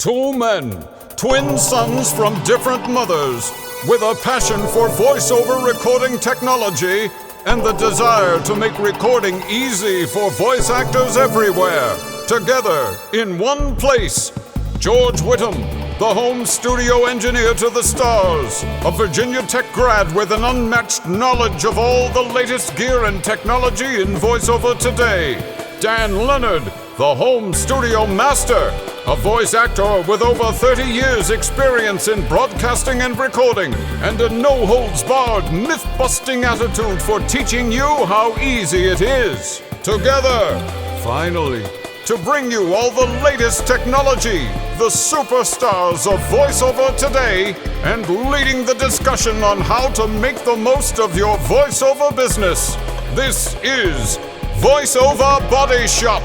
Two men, twin sons from different mothers, with a passion for voiceover recording technology and the desire to make recording easy for voice actors everywhere. Together, in one place, George Whittam, the home studio engineer to the stars, a Virginia Tech grad with an unmatched knowledge of all the latest gear and technology in voiceover today. Dan Leonard, the home studio master, a voice actor with over 30 years experience in broadcasting and recording, and a no-holds-barred, myth-busting attitude for teaching you how easy it is. Together, finally, to bring you all the latest technology, the superstars of voiceover today, and leading the discussion on how to make the most of your voiceover business. This is VoiceOver Body Shop.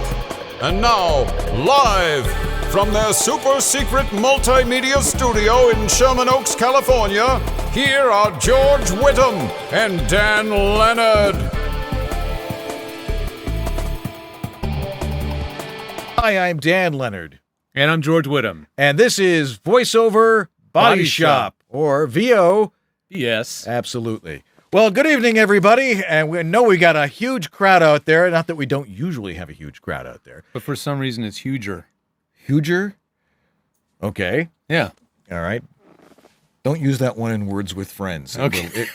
And now, live from their super secret multimedia studio in Sherman Oaks, California, here are George Whittam and Dan Leonard. Hi, I'm Dan Leonard. And I'm George Whittam. And this is VoiceOver Body Shop, or VO. Yes. Absolutely. Well, good evening, everybody. And we know we got a huge crowd out there. Not that we don't usually have a huge crowd out there. But for some reason, it's huger. Huger? Okay. Yeah. All right. Don't use that one in Words with Friends. Okay.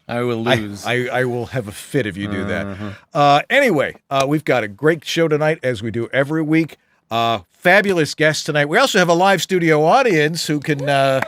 I will lose. I will have a fit if you do that. Anyway, we've got a great show tonight, as we do every week. Fabulous guests tonight. We also have a live studio audience who can...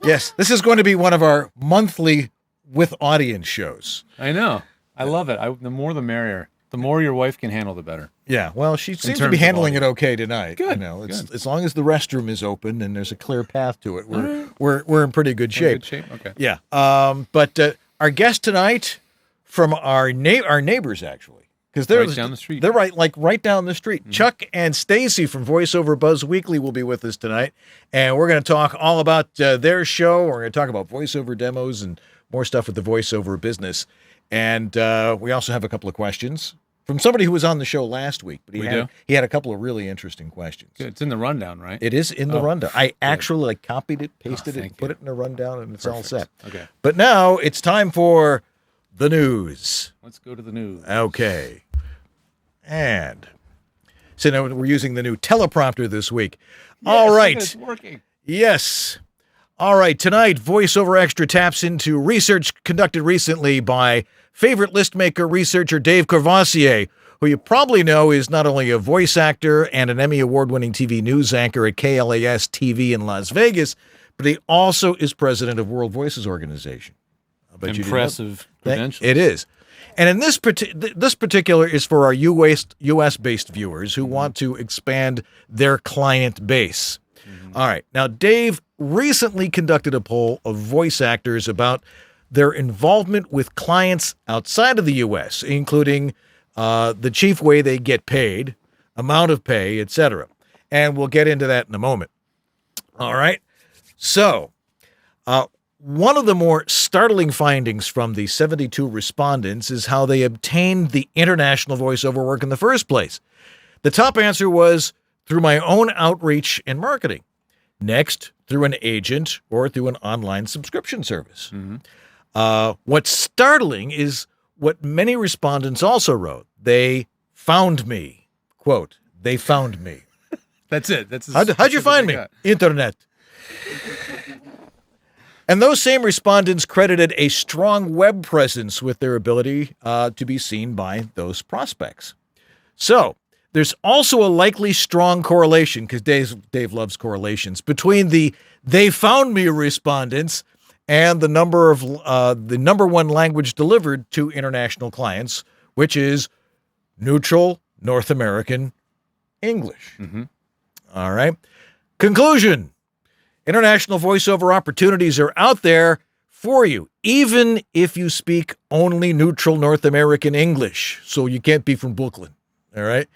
Yes, this is going to be one of our monthly with audience shows. I know. I love it. The more the merrier. The more your wife can handle, the better. Yeah, well, she seems to be handling it okay tonight. Good. You know, as long as the restroom is open and there's a clear path to it, we're in pretty good shape. Okay. Yeah. But our guest tonight from our neighbors, actually, because they're right down the street. They're right down the street. Mm-hmm. Chuck and Stacey from VoiceOver Buzz Weekly will be with us tonight, and we're going to talk all about their show. We're going to talk about voiceover demos and more stuff with the voiceover business. And we also have a couple of questions from somebody who was on the show last week. But he had a couple of really interesting questions. Good. It's in the rundown, right? It is in the rundown. I actually copied it, pasted it, and put it in a rundown, and it's all set. Okay. But now it's time for the news. Let's go to the news. Okay. And so now we're using the new teleprompter this week. Yes, all right. It's working. Yes. All right, tonight, VoiceOver Extra taps into research conducted recently by favorite list maker researcher Dave Courvoisier, who you probably know is not only a voice actor and an Emmy Award-winning TV news anchor at KLAS TV in Las Vegas, but he also is president of World Voices Organization. Impressive credentials. It is. And in this particular is for our U.S.-based viewers who want to expand their client base. Mm-hmm. All right. Now, Dave recently conducted a poll of voice actors about their involvement with clients outside of the U.S., including the chief way they get paid, amount of pay, etc. And we'll get into that in a moment. All right. So, one of the more startling findings from the 72 respondents is how they obtained the international voiceover work in the first place. The top answer was through my own outreach and marketing. Next, through an agent or through an online subscription service. Mm-hmm. What's startling is what many respondents also wrote. They found me. Quote, they found me. That's it. How'd you find me? Internet. And those same respondents credited a strong web presence with their ability to be seen by those prospects. So, there's also a likely strong correlation, because Dave loves correlations, between the "they found me" respondents and the number one language delivered to international clients, which is neutral North American English. Mm-hmm. All right. Conclusion: international voiceover opportunities are out there for you, even if you speak only neutral North American English. So you can't be from Brooklyn. All right.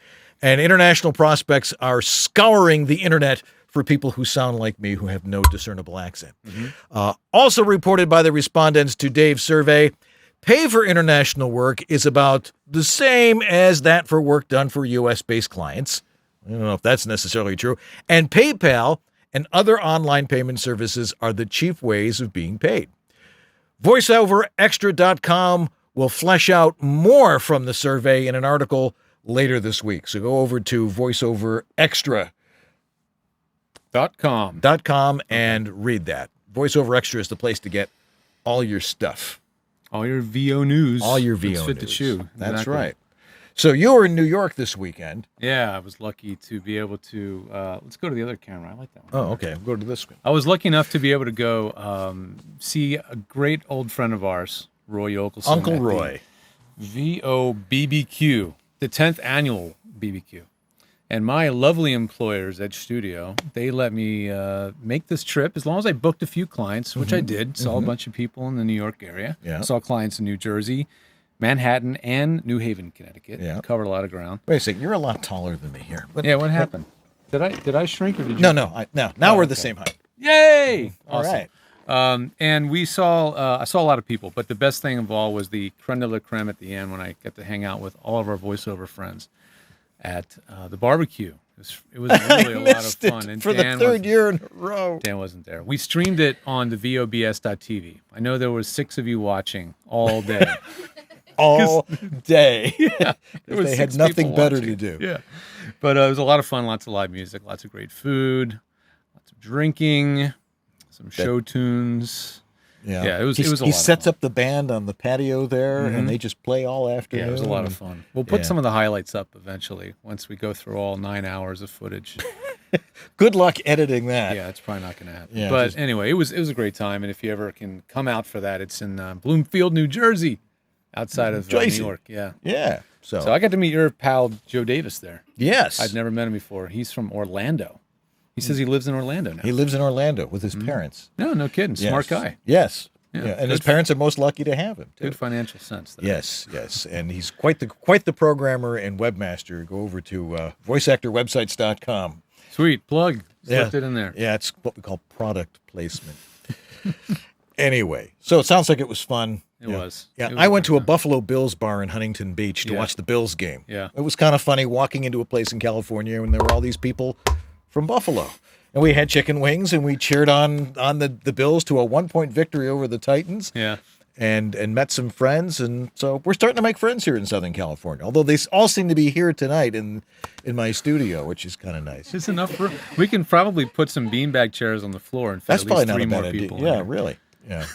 And international prospects are scouring the internet for people who sound like me, who have no discernible accent. Mm-hmm. Also reported by the respondents to Dave's survey, Pay for international work is about the same as that for work done for U.S.-based clients. I don't know if that's necessarily true. And PayPal and other online payment services are the chief ways of being paid. VoiceOverExtra.com will flesh out more from the survey in an article later this week. So go over to VoiceOverExtra.com and read that. VoiceOver Extra is the place to get all your stuff. All your VO news. All your VO news. Fit news. to chew. That's Exactly. right. So you were in New York this weekend. Yeah, I was lucky to be able to. Let's go to the other camera. I like that one. Oh, okay. We'll go to this one. I was lucky enough to be able to go see a great old friend of ours, Roy Yokelson. Uncle at Roy. The VOBBQ, the 10th annual BBQ. And my lovely employers at Studio, they let me make this trip as long as I booked a few clients, which I did. Saw a bunch of people in the New York area. Yeah. Saw clients in New Jersey, Manhattan, and New Haven, Connecticut. Yeah. Covered a lot of ground. Wait a second. You're a lot taller than me here. But, Yeah, what happened? Did I shrink or did you? No. Now we're the same height. Yay! All right. And I saw a lot of people, but the best thing of all was the creme de la creme at the end when I got to hang out with all of our voiceover friends at the barbecue. It was really a lot of fun. And for Dan the third year in a row. Dan wasn't there. We streamed it on the VOBS.tv. I know there was 6 of you watching all day. All day. There was They had 6 nothing people better watching. to do. Yeah. But it was a lot of fun, lots of live music, lots of great food, lots of drinking, some show tunes. Yeah, it was a lot He of sets fun. up the band on the patio there, and they just play all afternoon. Yeah, it was a lot of fun. We'll put Yeah. some of the highlights up eventually once we go through all 9 hours of footage. Good luck editing that. Yeah, it's probably not going to happen. Yeah, but just- anyway, it was a great time, and if you ever can come out for that, it's in Bloomfield, New Jersey, outside of New Jersey. York. Yeah. Yeah. So I got to meet your pal Joe Davis there. yes. I'd never met him before. He's from Orlando. He says he lives in Orlando now. He lives in Orlando with his parents. No kidding. Smart Yes. guy. Yes. Yeah. Yeah. And his parents are most lucky to have him, too. Good financial sense. There. Yes. And he's quite the programmer and webmaster. Go over to voiceactorwebsites.com. Sweet plug. Yeah. Slipped it in there. Yeah, it's what we call product placement. Anyway, so it sounds like it was fun. It was. Yeah, It was I went to a fun. Buffalo Bills bar in Huntington Beach to Yeah. watch the Bills game. Yeah. It was kind of funny walking into a place in California and there were all these people from Buffalo. And we had chicken wings and we cheered on the Bills to a 1-point victory over the Titans. Yeah. And met some friends, and so we're starting to make friends here in Southern California. Although they all seem to be here tonight in my studio, which is kind of nice. It's enough room. We can probably put some beanbag chairs on the floor and fit That's at probably least not 3 a bad more idea. people. in Yeah, there. really. Yeah.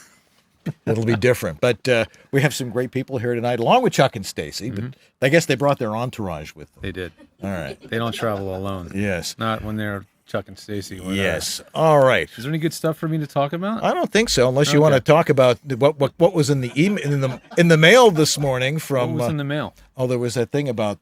It'll be different. But we have some great people here tonight, along with Chuck and Stacey. But I guess they brought their entourage with them. They did. All right. They don't travel alone. Yes. Not when they're Chuck and Stacey. Yes. All right. Is there any good stuff for me to talk about? I don't think so, unless you want to talk about what was in the email in the mail this morning from. What was in the mail? There was that thing about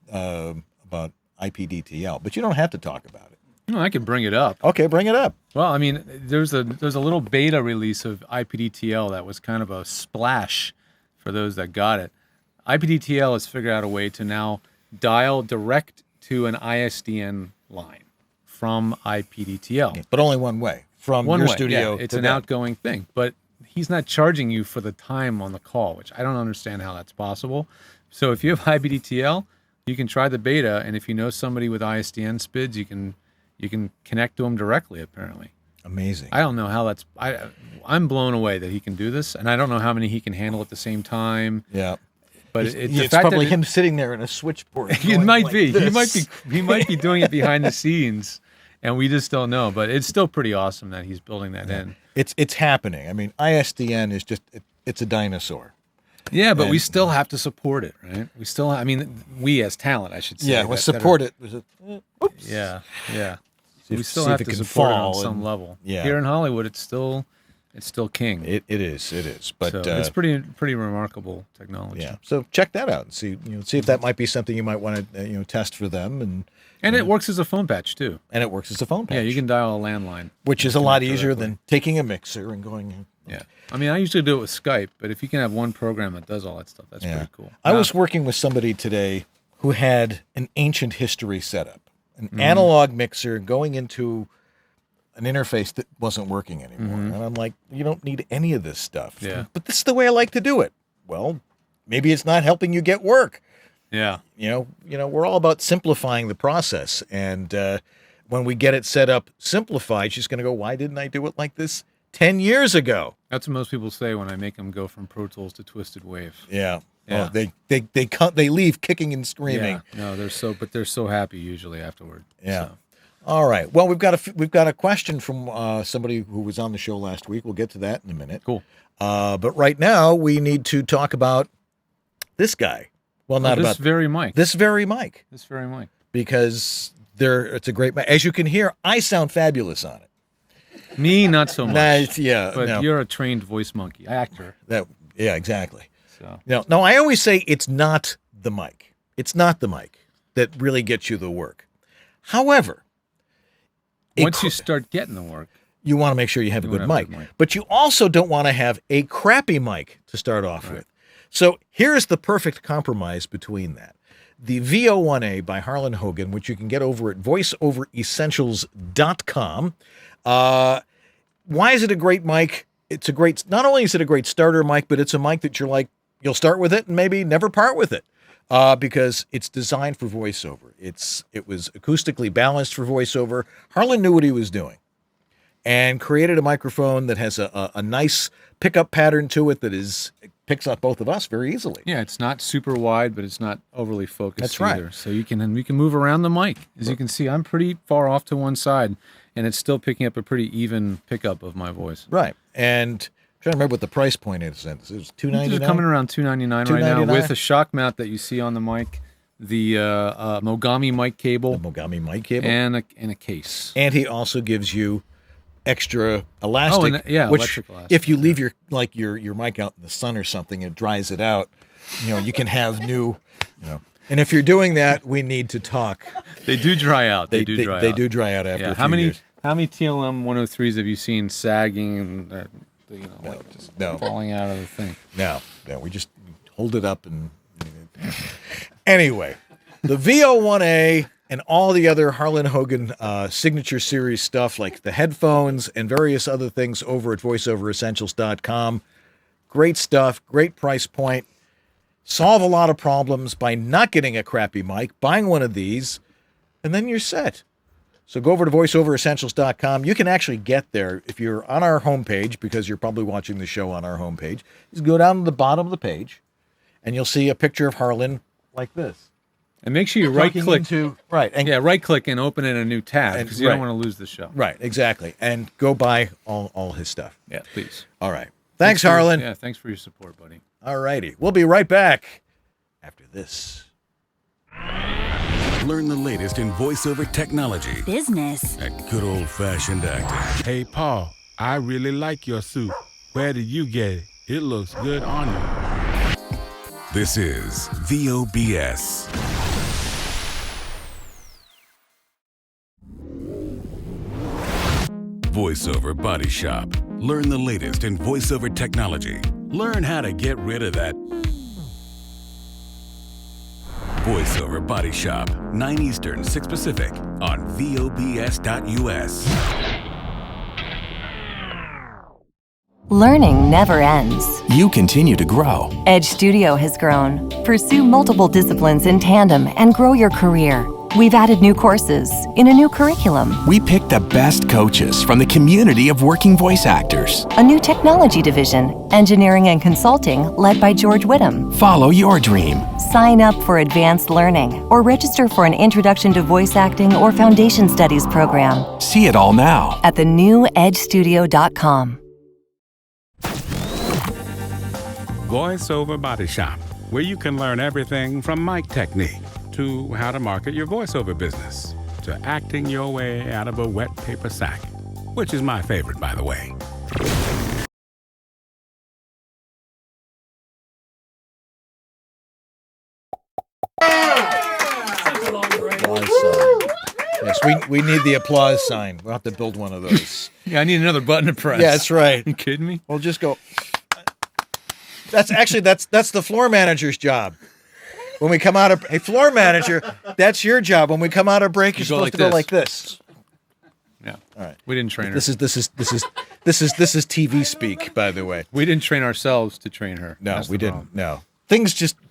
IPDTL, but you don't have to talk about it. No, I can bring it up. Okay, bring it up. Well, I mean, there's a little beta release of IPDTL that was kind of a splash for those that got it. IPDTL has figured out a way to now dial direct to an ISDN line from IPDTL. But only one way from One your way, studio. yeah, it's to an them. outgoing thing, but he's not charging you for the time on the call, which I don't understand how that's possible. So if you have IPDTL, you can try the beta, and if you know somebody with ISDN SPIDs, you can connect to them directly. Apparently, Amazing. I don't know how that's. I'm blown away that he can do this, and I don't know how many he can handle at the same time. Yeah. But It's probably him sitting there in a switchboard. It going might like be. this. He might be doing it behind the scenes, and we just don't know. But it's still pretty awesome that he's building that in. It's happening. I mean, ISDN is just it's a dinosaur. Yeah, but we And- still have to support it, right? We still, I mean, we as talent, I should say. Yeah, that- well, that support are- it. Was it? Oops. Yeah. See We if- still see have if it to can support it fall on some and- level. yeah. Here in Hollywood, it's still king. It is. But So it's pretty remarkable technology. yeah. So check that out and see if that might be something you might want to test for them And it works as a phone patch too. and it works as a phone patch. Yeah, you can dial a landline. which is a lot easier directly. than taking a mixer and going. Yeah. I mean, I usually do it with Skype, but if you can have one program that does all that stuff, that's pretty cool. I Now- was working with somebody today who had an ancient history setup, an analog mixer going into an interface that wasn't working anymore. And I'm like, you don't need any of this stuff. Yeah. But this is the way I like to do it. Well, maybe it's not helping you get work. Yeah. We're all about simplifying the process. And when we get it set up simplified, she's going to go, why didn't I do it like this 10 years ago? That's what most people say when I make them go from Pro Tools to Twisted Wave. Yeah. Yeah. Well, they leave kicking and screaming. Yeah. No, they're so happy usually afterward. Yeah. So. All right. Well, we've got a question from somebody who was on the show last week. We'll get to that in a minute. Cool. But right now we need to talk about this guy. Well, not this about very mic. This very mic. This very mic. Because it's a great mic. As you can hear, I sound fabulous on it. Me, not so much. But you're a trained voice monkey actor. Yeah, exactly. So no, I always say it's not the mic. It's not the mic that really gets you the work. However, once you start getting the work, you want to make sure you have a good mic. But you also don't want to have a crappy mic to start off with. So here's the perfect compromise between that. The VO1A by Harlan Hogan, which you can get over at voiceoveressentials.com. Why is it a great mic? Not only is it a great starter mic, but it's a mic that you'll start with it and maybe never part with it. Because it's designed for voiceover. It was acoustically balanced for voiceover. Harlan knew what he was doing and created a microphone that has a nice pickup pattern to it that picks up both of us very easily. Yeah, it's not super wide, but it's not overly focused That's either. right. So we can move around the mic. As you can see, I'm pretty far off to one side, and it's still picking up a pretty even pickup of my voice. Right. And I'm trying to remember what the price point is. It was $299. It's coming around $299 right now with a shock mount that you see on the mic, the Mogami mic cable, and a case. And he also gives you extra elastic. Which, electric elastic. If you leave your mic out in the sun or something, it dries it out. You can have new. And if you're doing that, we need to talk. They do dry out. They do dry out after a few years. How many TLM 103s have you seen sagging and just falling out of the thing? No, we just hold it up and. Anyway, the VO1A and all the other Harlan Hogan signature series stuff like the headphones and various other things over at voiceoveressentials.com. Great stuff, great price point. Solve a lot of problems by not getting a crappy mic, buying one of these, and then you're set. So go over to voiceoveressentials.com. You can actually get there if you're on our homepage, because you're probably watching the show on our homepage. Just go down to the bottom of the page, and you'll see a picture of Harlan like this. And make sure you right-click. Right-click and open in a new tab, because you don't want to lose the show. Right, exactly. And go buy all his stuff. Yeah, please. All right. Thanks Harlan. Thanks for your support, buddy. All righty. We'll be right back after this. Learn the latest in voiceover technology, business, and good old-fashioned acting. Hey, Paul, I really like your suit. Where did you get it? It looks good on you. This is VOBS. Voiceover Body Shop. Learn the latest in voiceover technology. Learn how to get rid of that. Voiceover Body Shop, 9 Eastern, 6 Pacific, on VOBS.us. Learning never ends. You continue to grow. Edge Studio has grown. Pursue multiple disciplines in tandem and grow your career. We've added new courses in a new curriculum. We picked the best coaches from the community of working voice actors. A new technology division, engineering and consulting, led by George Whittam. Follow your dream. Sign up for advanced learning or register for an Introduction to Voice Acting or Foundation Studies program. See it all now at thenewedgestudio.com. VoiceOver Body Shop, where you can learn everything from mic technique to how to market your voiceover business to acting your way out of a wet paper sack, which is my favorite, by the way. Yes, we need the applause sign. We'll have to build one of those. Yeah, I need another button to press. Yeah, that's right. You kidding me? We'll just go. That's the floor manager's job. When we come out of a floor manager, that's your job. When we come out of break, you're supposed to go like this. Yeah. All right. We didn't train her. This is TV speak, by the way. We didn't train ourselves to train her. No, That's we the didn't. problem. No.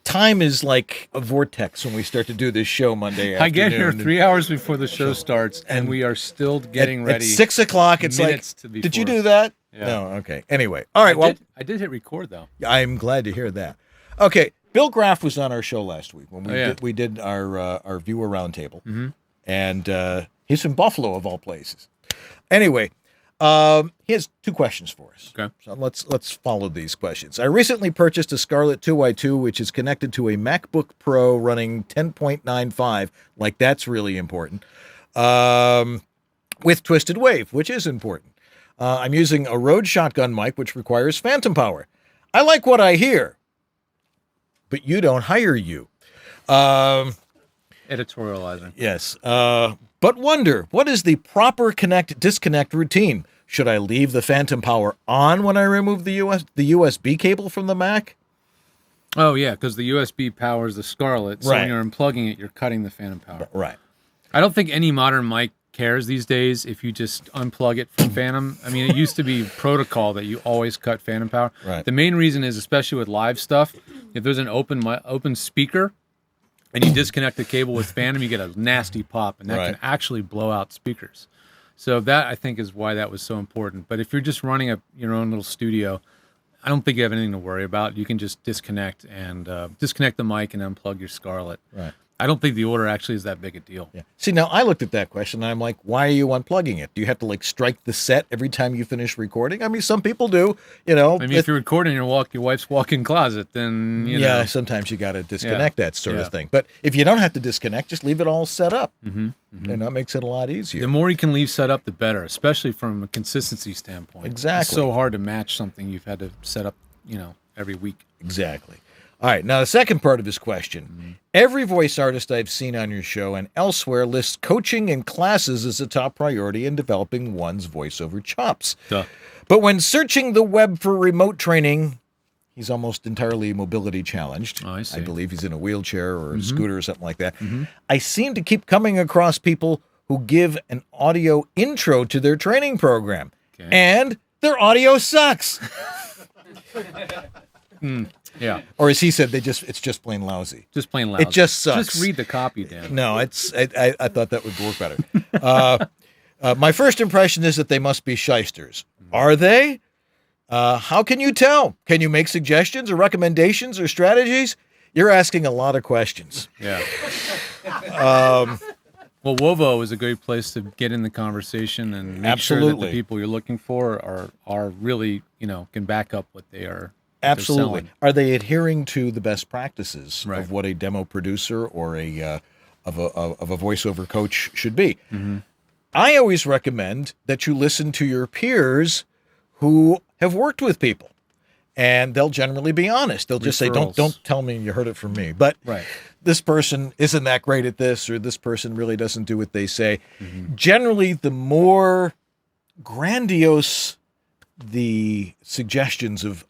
time is like a vortex when we start to do this show Monday afternoon. I get here 3 hours before the show starts, and we are still getting ready. At 6 o'clock, it's like, did you do that? Yeah. No, okay. Anyway, all right. I did hit record, though. I'm glad to hear that. Okay, Bill Graff was on our show last week when we did our viewer roundtable, and he's from Buffalo, of all places. Anyway, he has 2 questions for us. Okay. So let's follow these questions. I recently purchased a Scarlett 2i2, which is connected to a MacBook Pro running 10.95. Like, that's really important. With Twisted Wave, which is important. I'm using a Rode shotgun mic, which requires phantom power. I like what I hear, but you don't hire you. Editorializing. Yes. But wonder, what is the proper disconnect routine? Should I leave the phantom power on when I remove the USB cable from the Mac? Oh, yeah, because the USB powers the Scarlett, so when you're unplugging it, you're cutting the phantom power. Right. I don't think any modern mic cares these days if you just unplug it from phantom. I mean, it used to be protocol that you always cut phantom power. Right. The main reason is, especially with live stuff, if there's an open speaker and you disconnect the cable with phantom, you get a nasty pop, and that can actually blow out speakers. So that, I think, is why that was so important. But if you're just running your own little studio, I don't think you have anything to worry about. You can just disconnect the mic and unplug your Scarlett. Right. I don't think the order actually is that big a deal. Yeah. See, now I looked at that question and I'm like, why are you unplugging it? Do you have to like strike the set every time you finish recording? I mean, some people do, you know. I mean, if you're recording your wife's walk-in closet, then, you know. Sometimes you got to disconnect that sort of thing. But if you don't have to disconnect, just leave it all set up. And that makes it a lot easier. The more you can leave set up, the better, especially from a consistency standpoint. Exactly. It's so hard to match something you've had to set up, every week. Exactly. All right, now the second part of his question. Every voice artist I've seen on your show and elsewhere lists coaching and classes as a top priority in developing one's voiceover chops. Duh. But when searching the web for remote training, he's almost entirely mobility challenged. Oh, I see. I believe he's in a wheelchair or a scooter or something like that. I seem to keep coming across people who give an audio intro to their training program. Okay. And their audio sucks. Yeah. Or as he said, it's just plain lousy. Just plain lousy. It just sucks. Just read the copy, Dan. No, I thought that would work better. My first impression is that they must be shysters. Are they? How can you tell? Can you make suggestions or recommendations or strategies? You're asking a lot of questions. Yeah. Well, WOVO is a great place to get in the conversation and make sure that the people you're looking for are really, can back up what they are. Absolutely. Are they adhering to the best practices of what a demo producer or a voiceover coach should be? I always recommend that you listen to your peers who have worked with people, and they'll generally be honest. They'll just say, "Don't tell me you heard it from me," but this person isn't that great at this, or this person really doesn't do what they say. Generally, the more grandiose the suggestions of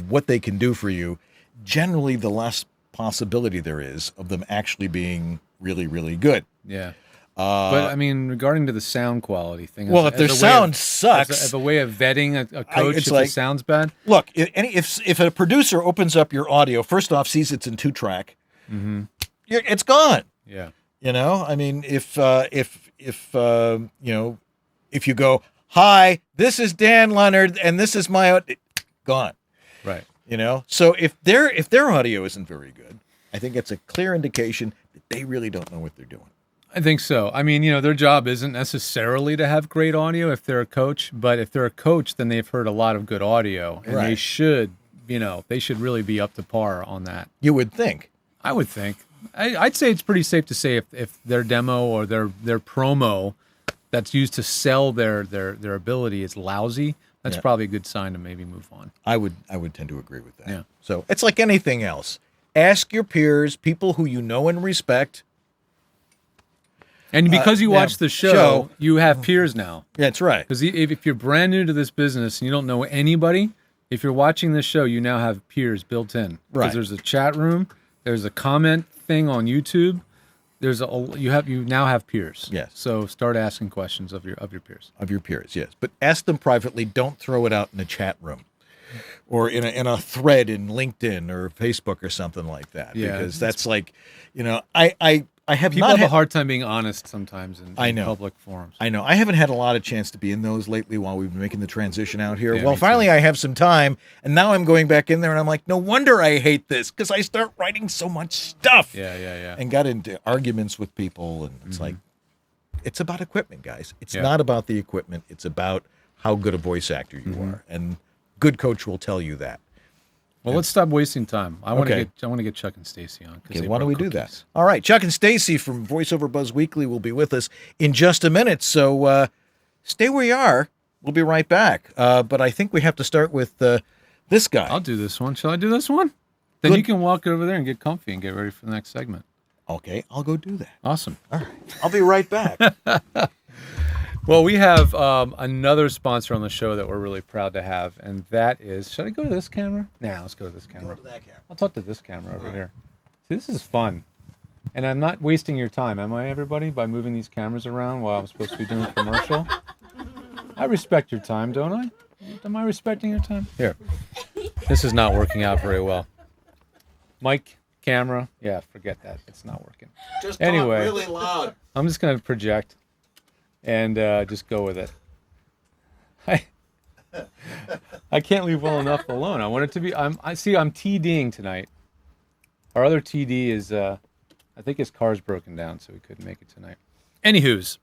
what they can do for you, generally the less possibility there is of them actually being really, really good. Yeah. But I mean, regarding to the sound quality thing. Well, if their sound sucks. As a way of vetting a coach if it sounds bad? Look, if a producer opens up your audio, first off, sees it's in 2-track, it's gone. Yeah. I mean, if you go, "Hi, this is Dan Leonard, and this is my," gone. Right. So if their audio isn't very good, I think it's a clear indication that they really don't know what they're doing. I think so. I mean, their job isn't necessarily to have great audio if they're a coach, but if they're a coach, then they've heard a lot of good audio, and they should really be up to par on that. You would think. I would think. I'd say it's pretty safe to say if their demo or their promo that's used to sell their ability is lousy, that's probably a good sign to maybe move on. I would tend to agree with that. Yeah. So it's like anything else. Ask your peers, people who you know and respect. And because you watch the show, you have peers now. That's right. Because if you're brand new to this business and you don't know anybody, if you're watching this show, you now have peers built in. Right. Because there's a chat room, there's a comment thing on YouTube. You now have peers. Yes. So start asking questions of your peers. Of your peers, yes. But ask them privately. Don't throw it out in the chat room. or in a thread in LinkedIn or Facebook or something like that. Yeah, Because that's like, I have People not have a hard time being honest sometimes in I know. public forums. I know. I haven't had a lot of chance to be in those lately while we've been making the transition out here. Yeah, Well, me finally too. I have some time, and now I'm going back in there, and I'm like, no wonder I hate this, because I start writing so much stuff. Yeah. And got into arguments with people, and it's like, it's about equipment, guys. It's Yeah. not about the equipment. It's about how good a voice actor you are, and good coach will tell you that. Well, let's stop wasting time. I want Okay. to get Chuck and Stacey on. 'cause Okay, they why don't brought we do cookies. that? All right, Chuck and Stacey from VoiceOver Buzz Weekly will be with us in just a minute. So stay where you are. We'll be right back. But I think we have to start with this guy. I'll do this one. Shall I do this one? Then Good. you can walk over there and get comfy and get ready for the next segment. Okay, I'll go do that. Awesome. All right, I'll be right back. Well, we have another sponsor on the show that we're really proud to have, and that is, should I go to this camera? Nah, let's go to this camera. I'll talk to this camera over here. See, this is fun. And I'm not wasting your time, am I, everybody, by moving these cameras around while I'm supposed to be doing a commercial? I respect your time, don't I? Am I respecting your time? Here. This is not working out very well. Mic, camera, yeah, forget that. It's not working. Just Anyway. talk really loud. I'm just going to project and just go with it. I can't leave well enough alone. I want it to be. I'm TDing tonight. Our other TD is I think his car's broken down, so he couldn't make it tonight. Anywho's,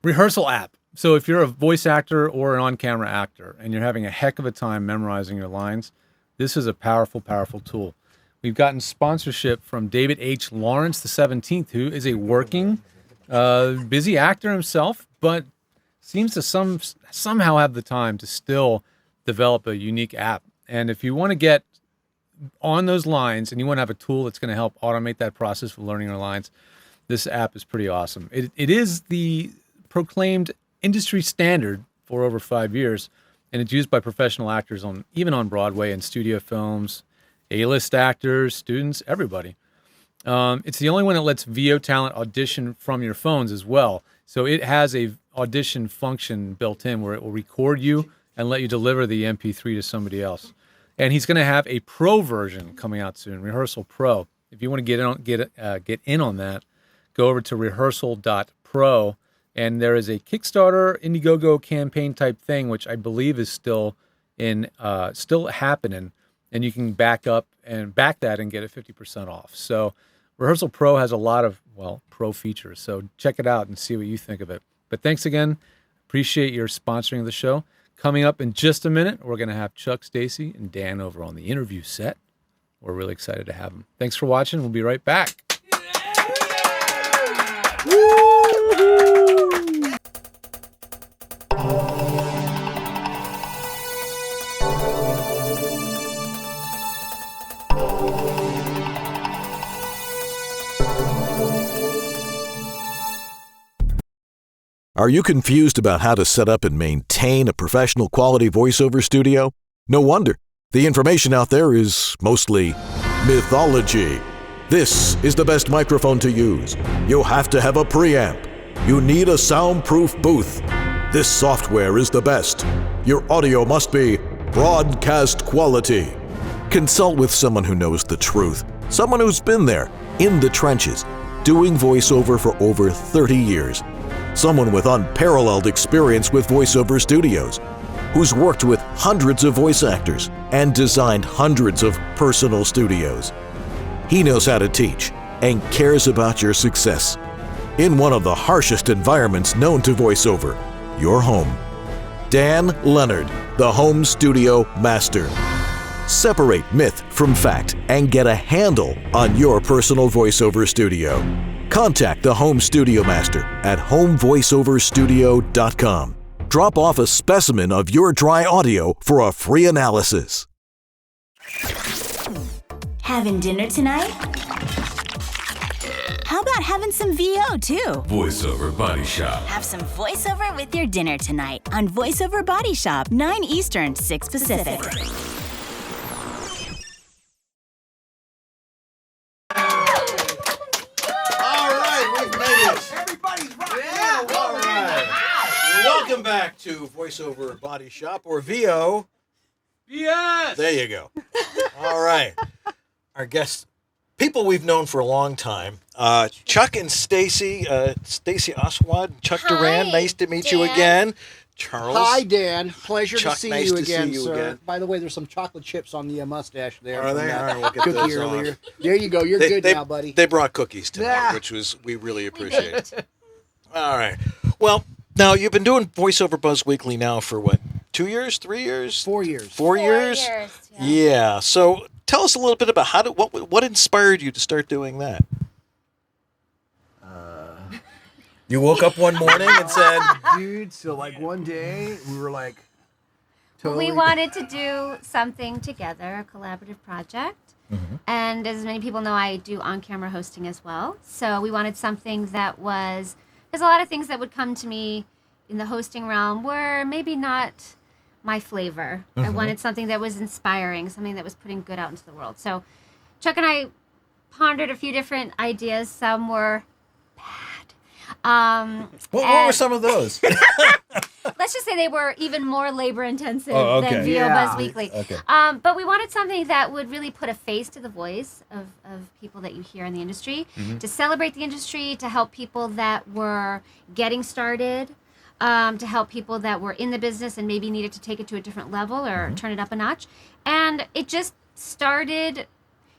rehearsal app. So if you're a voice actor or an on-camera actor and you're having a heck of a time memorizing your lines, this is a powerful, powerful tool. We've gotten sponsorship from David H. Lawrence XVII, who is a working, busy actor himself, but seems to somehow have the time to still develop a unique app. And if you want to get on those lines and you want to have a tool that's going to help automate that process of learning your lines, this app is pretty awesome. It is the proclaimed industry standard for over 5 years, and it's used by professional actors even on Broadway and studio films, A-list actors, students, everybody. It's the only one that lets VO talent audition from your phones as well. So it has a audition function built in where it will record you and let you deliver the MP3 to somebody else. And he's going to have a pro version coming out soon, Rehearsal Pro. If you want to get in on that, go over to rehearsal.pro. And there is a Kickstarter, Indiegogo campaign type thing, which I believe is still happening. And you can back that and get it 50% off. So Rehearsal Pro has a lot of, pro features. So check it out and see what you think of it. But thanks again. Appreciate your sponsoring the show. Coming up in just a minute, we're going to have Chuck, Stacey, and Dan over on the interview set. We're really excited to have them. Thanks for watching. We'll be right back. Are you confused about how to set up and maintain a professional quality voiceover studio? No wonder. The information out there is mostly mythology. This is the best microphone to use. You'll have to have a preamp. You need a soundproof booth. This software is the best. Your audio must be broadcast quality. Consult with someone who knows the truth. Someone who's been there, in the trenches, doing voiceover for over 30 years. Someone with unparalleled experience with voiceover studios, who's worked with hundreds of voice actors and designed hundreds of personal studios. He knows how to teach and cares about your success. In one of the harshest environments known to voiceover, your home. Dan Leonard, the Home Studio Master. Separate myth from fact and get a handle on your personal voiceover studio. Contact the Home Studio Master at homevoiceoverstudio.com. Drop off a specimen of your dry audio for a free analysis. Having dinner tonight? How about having some VO too? VoiceOver Body Shop. Have some voiceover with your dinner tonight on VoiceOver Body Shop, 9 Eastern, 6 Pacific. Welcome back to VoiceOver Body Shop, or VO. Yes. There you go. All right. Our guests, people we've known for a long time, Chuck and Stacey, Stacey Aswad, Chuck Duran, nice to meet you again. Charles. Hi, Dan. Pleasure Chuck, to see nice you to again, see you sir. again. By the way, there's some chocolate chips on the mustache there. Are they? All right, we'll get cookie those earlier. off. There you go. You're good now, buddy. They brought cookies tonight, Yeah. which we really appreciate. All right. Well, now you've been doing VoiceOver Buzz Weekly now for what, 2 years, 3 years? 4 years. 4 years? Yeah. So tell us a little bit about what inspired you to start doing that? You woke up one morning and said, Dude, so like one day we were like, We wanted to do something together, a collaborative project. Mm-hmm. And as many people know, I do on-camera hosting as well. So we wanted something that was, there's a lot of things that would come to me in the hosting realm were maybe not my flavor. I Mm-hmm. wanted something that was inspiring, something that was putting good out into the world. So Chuck and I pondered a few different ideas. Some were bad. what were some of those? Let's just say they were even more labor intensive Oh, okay. than VO Yeah. Buzz Weekly. Okay. But we wanted something that would really put a face to the voice of people that you hear in the industry, to celebrate the industry, to help people that were getting started, to help people that were in the business and maybe needed to take it to a different level or turn it up a notch. And it just started,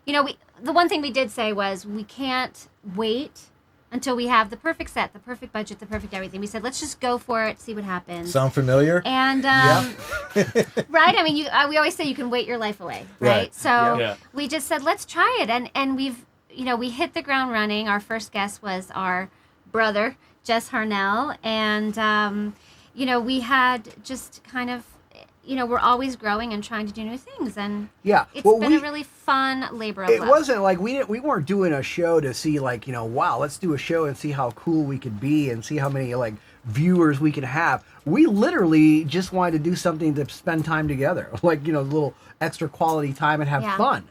the one thing we did say was we can't wait until we have the perfect set, the perfect budget, the perfect everything. We said, let's just go for it, see what happens. Sound familiar? And, right? I mean, we always say you can wait your life away, right? So we just said, let's try it. And we've, we hit the ground running. Our first guest was our brother, Jess Harnell. And, we had just kind of, we're always growing and trying to do new things. And it's been a really fun labor of love. It wasn't like we weren't doing a show to see like, wow, let's do a show and see how cool we could be and see how many like viewers we can have. We literally just wanted to do something to spend time together, like, a little extra quality time and have fun.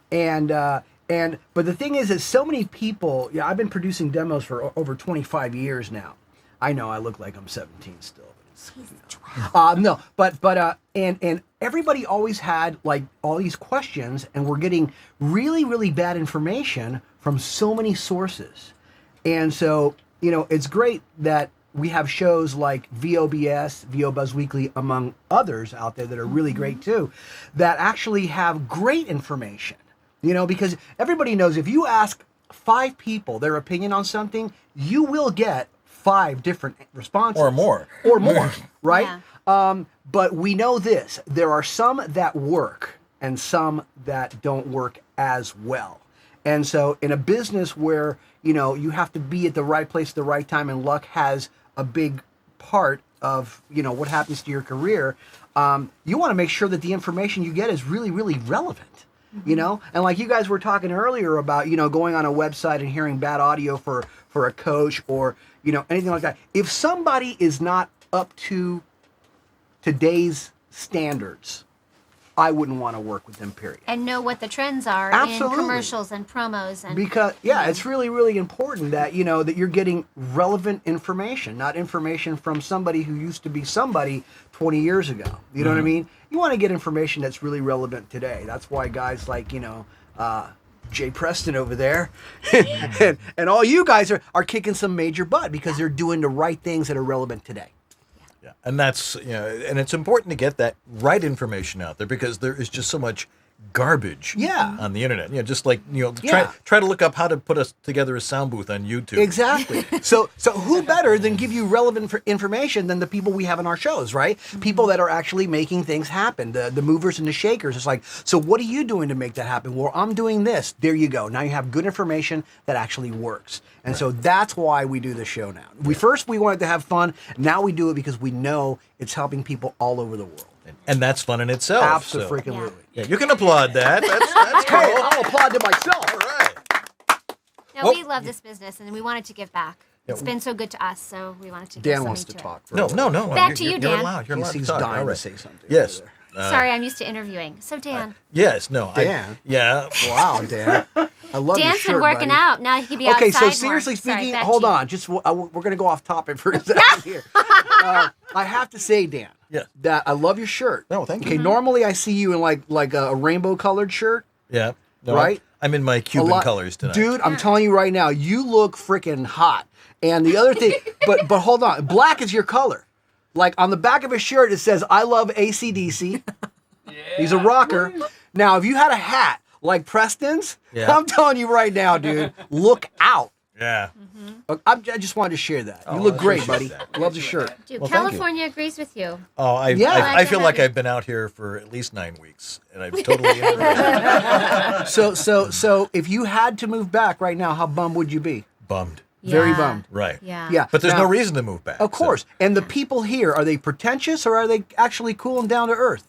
But the thing is so many people, I've been producing demos for over 25 years now. I know I look like I'm 17 still. And everybody always had like all these questions, and we're getting really, really bad information from so many sources. And so, it's great that we have shows like VOBS, VO Buzz Weekly, among others out there that are really great too, that actually have great information, because everybody knows if you ask 5 people their opinion on something, you will get 5 different responses. Or more, right? Yeah. But we know this. There are some that work and some that don't work as well. And so in a business where, you have to be at the right place at the right time, and luck has a big part of, what happens to your career, you want to make sure that the information you get is really, really relevant. And like you guys were talking earlier about, going on a website and hearing bad audio for a coach or, anything like that. If somebody is not up to today's standards, I wouldn't want to work with them, period. And know what the trends are Absolutely. in commercials and promos. And Because, it's really, really important that, that you're getting relevant information, not information from somebody who used to be somebody 20 years ago. You know what I mean? You want to get information that's really relevant today. That's why guys like, Jay Preston over there and all you guys are kicking some major butt because they're doing the right things that are relevant today. Yeah. And that's, and it's important to get that right information out there because there is just so much garbage on the internet. Just like, try to look up how to put together a sound booth on YouTube. Exactly. So who better than give you relevant information than the people we have in our shows, right? People that are actually making things happen, the movers and the shakers. It's like, so what are you doing to make that happen? Well, I'm doing this. There you go. Now you have good information that actually works. And so that's why we do the show now. We wanted to have fun. Now we do it because we know it's helping people all over the world. And that's fun in itself. Absolutely. Yeah, you can applaud that. That's cool. Hey, I'll applaud to myself. All right. No, we love this business, and we wanted to give back. It's been so good to us, so we wanted to give Dan something wants to it. talk. No. Back to you, You're Dan. allowed. You're allowed He's to talk. dying All right. to say something. Yes. Sorry, I'm used to interviewing. So, Dan. Yes. No. Dan? Yeah. Wow, Dan. I love your Dan's shirt, been working buddy. out. Now he can be outside Okay, so more. seriously Sorry, speaking, back hold to you. on. Just we're going to go off topic for a second here. I have to say, Dan, Yeah. that I love your shirt. No, thank you. Okay, normally I see you in like a rainbow colored shirt. Yeah. No, Right? I'm in my Cuban colors tonight. Dude, I'm telling you right now, you look freaking hot. And the other thing, but hold on, black is your color. Like on the back of his shirt, it says, I love AC/DC. He's a rocker. Now, if you had a hat like Preston's, I'm telling you right now, dude, look out. Yeah. I just wanted to share that. You look great, buddy. Love the shirt. Dude, Well, thank you. California agrees with you. Oh, I feel like I've been out here for at least 9 weeks, and I'm totally integrated. So if you had to move back right now, how bummed would you be? Bummed. Very bummed. Right. Yeah. But there's Now- no reason to move back. Of course. And the people here, are they pretentious or are they actually cool and down to earth?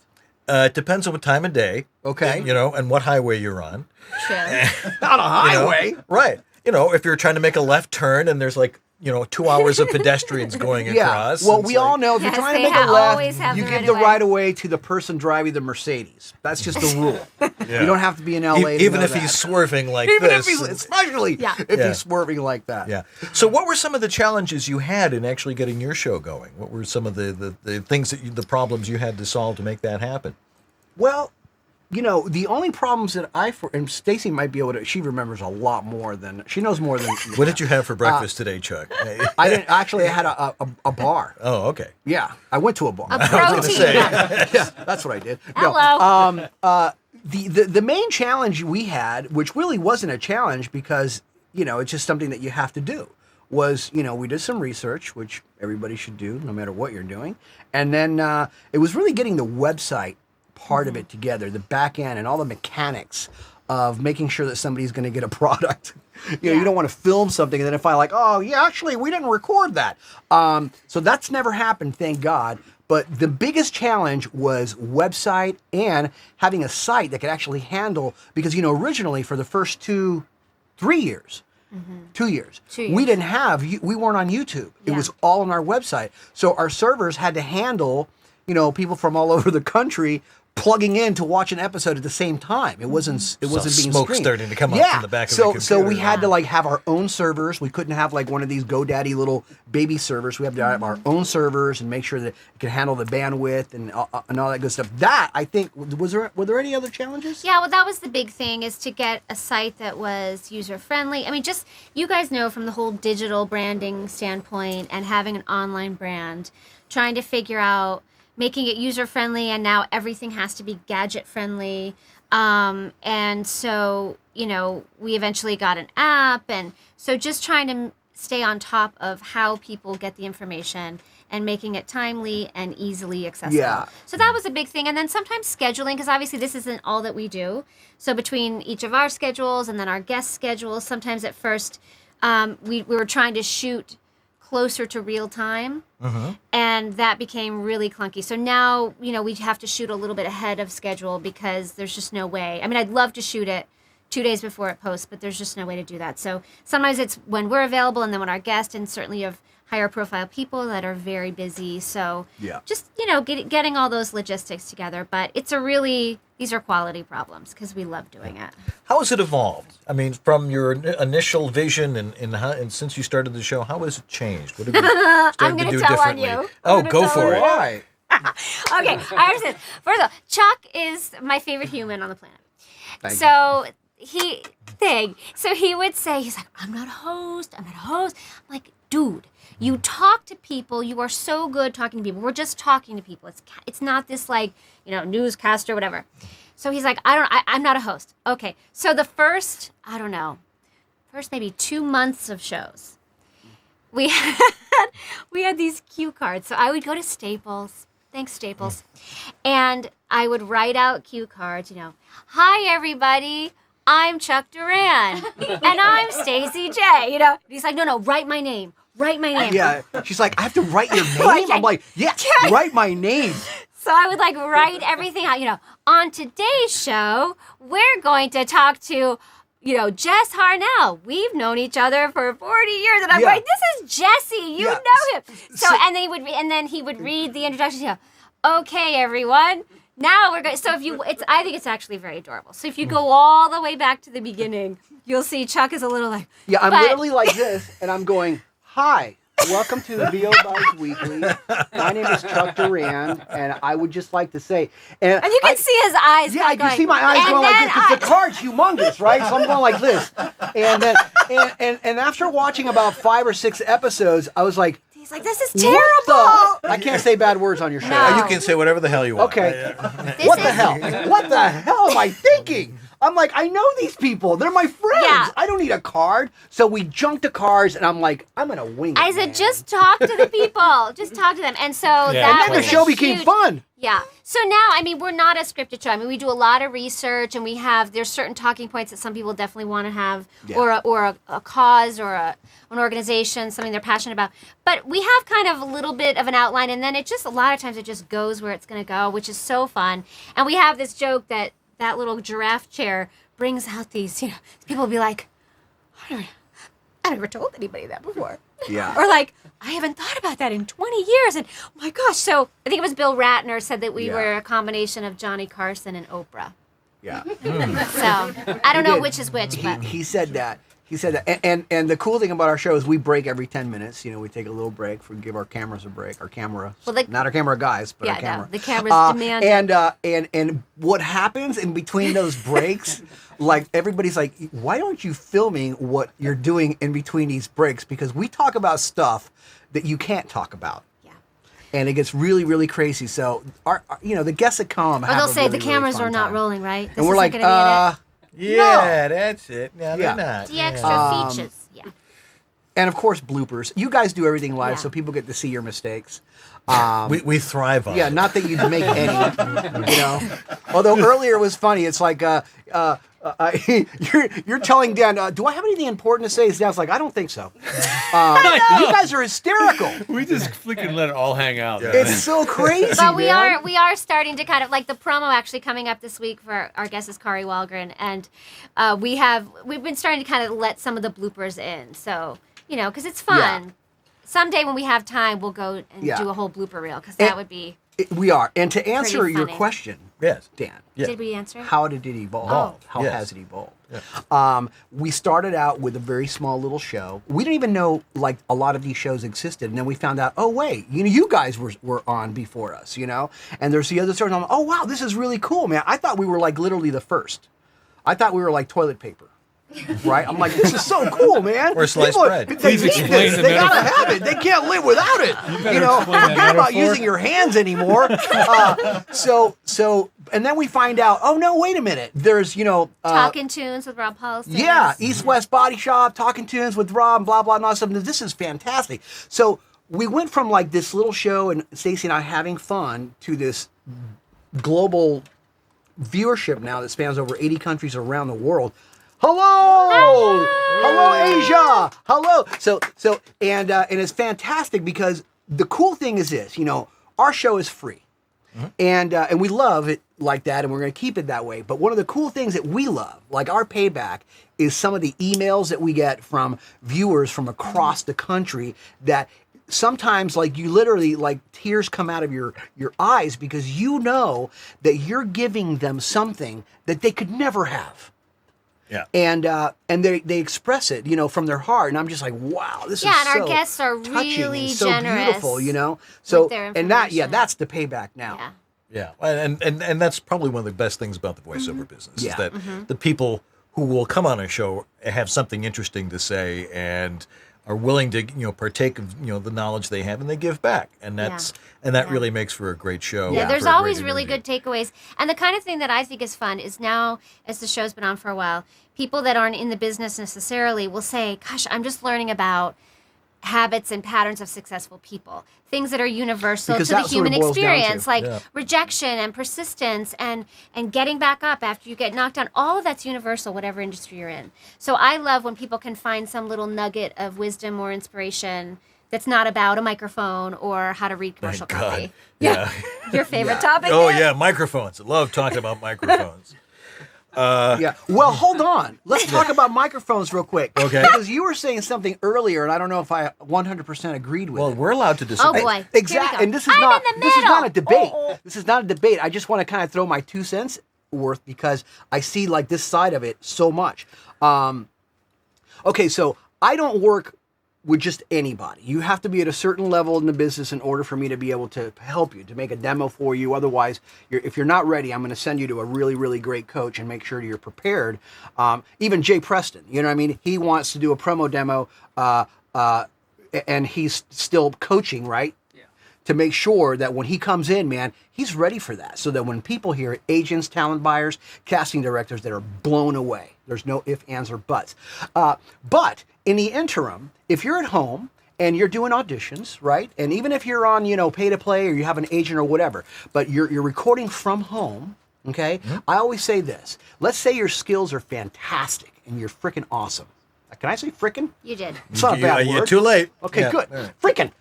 It depends on what time of day. Okay. You know, and what highway you're on. Not a highway. You know? Right. You know, if you're trying to make a left turn and there's like, 2 hours of pedestrians going across. Well, it's we all like- know if you're Yes, trying to they make a always left, have you the give right the of way. right of way to the person driving the Mercedes. That's just the rule. Yeah. You don't have to be in LA to Even know if that. he's swerving like Even this. if he's, especially if Yeah. he's swerving like that. Yeah. So what were some of the challenges you had in actually getting your show going? What were some of the things the problems you had to solve to make that happen? Well, the only problems that and Stacey might be able to, she remembers a lot more than, she knows more than. What did you have for breakfast today, Chuck? I didn't, actually, I had a bar. Oh, okay. Yeah, I went to a bar. A protein. Yeah, that's what I did. Hello. The main challenge we had, which really wasn't a challenge because, it's just something that you have to do, was, we did some research, which everybody should do no matter what you're doing. And then it was really getting the website part of it together, the back end and all the mechanics of making sure that somebody's going to get a product. You don't want to film something and then if I actually, we didn't record that. So that's never happened, thank God. But the biggest challenge was website and having a site that could actually handle, because, originally for the first 3 years, 2 years, we didn't have, we weren't on YouTube. It was all on our website. So our servers had to handle, people from all over the country plugging in to watch an episode at the same time. It wasn't being smoke streamed. starting to come up from the back of the computer. So we had to have our own servers. We couldn't have one of these GoDaddy little baby servers. We had to have our own servers and make sure that it could handle the bandwidth and all that good stuff. That, I think, were there any other challenges? Yeah, well, that was the big thing, is to get a site that was user-friendly. I mean, just, you guys know from the whole digital branding standpoint and having an online brand, trying to figure out making it user-friendly, and now everything has to be gadget-friendly. And so, we eventually got an app. And so just trying to stay on top of how people get the information and making it timely and easily accessible. Yeah. So that was a big thing. And then sometimes scheduling, because obviously this isn't all that we do. So between each of our schedules and then our guest schedules, sometimes at first we were trying to shoot closer to real time. And that became really clunky. So now, we have to shoot a little bit ahead of schedule because there's just no way. I mean, I'd love to shoot it 2 days before it posts, but there's just no way to do that. So sometimes it's when we're available and then when our guest, and certainly you have higher profile people that are very busy. So just, getting all those logistics together. But these are quality problems because we love doing it. How has it evolved? I mean, from your initial vision and since you started the show, how has it changed? What have you started I'm to gonna do tell on differently? you. Oh, go for it. Why? Okay, I understand. First of all, Chuck is my favorite human on the planet. He would say, he's like, I'm not a host. I'm like, dude, you talk to people. You are so good talking to people. We're just talking to people. It's not this newscaster, whatever. So he's like, I'm not a host. Okay. So the first maybe 2 months of shows, we had these cue cards. So I would go to Staples. Thanks, Staples. And I would write out cue cards, hi, everybody. I'm Chuck Duran. And I'm Stacey J. He's like, no, write my name. Write my name. Yeah. She's like, I have to write your name? I'm like, yeah, write my name. So I would write everything out, on today's show, we're going to talk to, Jess Harnell. We've known each other for 40 years. And I'm like, this is Jesse. You know him. So and then he would read the introduction. Okay, everyone. Now we're going. So I think it's actually very adorable. So if you go all the way back to the beginning, you'll see Chuck is a little I'm literally like this, and I'm going, hi. Welcome to the VOBS Weekly. My name is Chuck Duran, and I would just like to say, and you can see his eyes. Yeah, I can see my eyes going like this because the card's humongous, right? So I'm going like this, and then and after watching about 5 or 6 episodes, I was like, he's like, this is terrible. I can't say bad words on your show. No. You can say whatever the hell you want. Okay. What the hell? What the hell am I thinking? I'm like, I know these people. They're my friends. Yeah. I don't need a card. So we jumped to cars, and I'm like, I'm going to wing it. I said, just talk to the people. Just talk to them. And so that and then was the show became fun. Yeah. So now, I mean, we're not a scripted show. I mean, we do a lot of research, and there's certain talking points that some people definitely want to have, or a cause, or an organization, something they're passionate about. But we have kind of a little bit of an outline, and then a lot of times it just goes where it's going to go, which is so fun. And we have this joke that little giraffe chair brings out these, people will be like, I never told anybody that before. Yeah. Or like, I haven't thought about that in 20 years. And oh my gosh. So I think it was Bill Ratner said that we were a combination of Johnny Carson and Oprah. Yeah. So I don't know which is which, but he said that. He said that. And the cool thing about our show is we break every 10 minutes. We take a little break give our cameras a break. Our camera. Not our camera guys, but our camera. No, the cameras demand. And what happens in between those breaks, like everybody's like, why don't you filming what you're doing in between these breaks? Because we talk about stuff that you can't talk about. Yeah. And it gets really, really crazy. So the guests that come, or they'll say the cameras are not rolling, right? This and we're like, yeah, that's it. No, they're not. The extra features. Yeah. And of course, bloopers. You guys do everything live, so people get to see your mistakes. We thrive on it. Yeah, not that you'd make any, Although earlier it was funny. It's like, you're telling Dan, do I have anything important to say? Dan's like, I don't think so. You guys are hysterical. We just freaking let it all hang out. Yeah. It's so crazy. But we are starting to kind of like the promo actually coming up this week for our guest is Kari Walgren, and we've been starting to kind of let some of the bloopers in. So because it's fun. Yeah. Someday when we have time, we'll go and do a whole blooper reel because that would be. We are. And to answer your question, yes, Dan. Yeah. Did we answer it? How did it evolve? How has it evolved? Yeah. We started out with a very small little show. We didn't even know like a lot of these shows existed, and then we found out, oh wait, you guys were on before us, And there's the other shows. I'm like, oh wow, this is really cool, man. I thought we were like literally the first. I thought we were like toilet paper. Right? I'm like, this is so cool, man. Or sliced bread. Please explain the They gotta have it. They can't live without it. Forget about using your hands anymore. And then we find out, oh no, wait a minute. There's, Talking Tunes with Rob Paulson. Yeah, East West Body Shop, Talking Tunes with Rob, blah, blah, and all stuff. This is fantastic. So we went from like this little show and Stacey and I having fun to this global viewership now that spans over 80 countries around the world. Hello, Asia. Hello. So and it's fantastic because the cool thing is this, our show is free, and we love it like that, and we're going to keep it that way. But one of the cool things that we love, like our payback, is some of the emails that we get from viewers from across the country that. Sometimes, like you literally, like tears come out of your eyes because that you're giving them something that they could never have. Yeah. And they express it, from their heart, and I'm just like, wow, this is so and our guests are touching really and so generous, beautiful, So with their and that's the payback now. Yeah, and that's probably one of the best things about the voiceover business is that Mm-hmm. the people who will come on a show have something interesting to say and are willing to partake of the knowledge they have, and they give back, and that really makes for a great show. Yeah, there's always really good takeaways, and the kind of thing that I think is fun is now, as the show's been on for a while, people that aren't in the business necessarily will say, "Gosh, I'm just learning about habits and patterns of successful people, things that are universal to the human experience, like rejection and persistence and getting back up after you get knocked down. All of that's universal, whatever industry you're in. So I love when people can find some little nugget of wisdom or inspiration that's not about a microphone or how to read commercial copy. Yeah. Your favorite topic? Oh, yeah, microphones. I love talking about microphones. Well, hold on. Let's talk about microphones real quick. Okay. Because you were saying something earlier, and I don't know if I 100% agreed with it. Well, we're allowed to disagree. Oh, boy. Exactly. And this is not a debate. This is not a debate. I just want to kind of throw my 2 cents worth because I see like this side of it so much. Okay, so I don't work with just anybody. You have to be at a certain level in the business in order for me to be able to help you, to make a demo for you. Otherwise, if you're not ready, I'm going to send you to a really, really great coach and make sure you're prepared. Even Jay Preston, you know what I mean? He wants to do a promo demo, and he's still coaching, right? To make sure that when he comes in, man, he's ready for that. So that when people hear it, agents, talent buyers, casting directors, that are blown away. There's no ifs, ands, or buts. But in the interim, if you're at home and you're doing auditions, right? And even if you're on, pay to play, or you have an agent or whatever, but you're recording from home, okay? Mm-hmm. I always say this. Let's say your skills are fantastic and you're freaking awesome. Can I say frickin'? You did. It's not a bad word. You're too late. Okay, yeah. good. Right. Frickin'.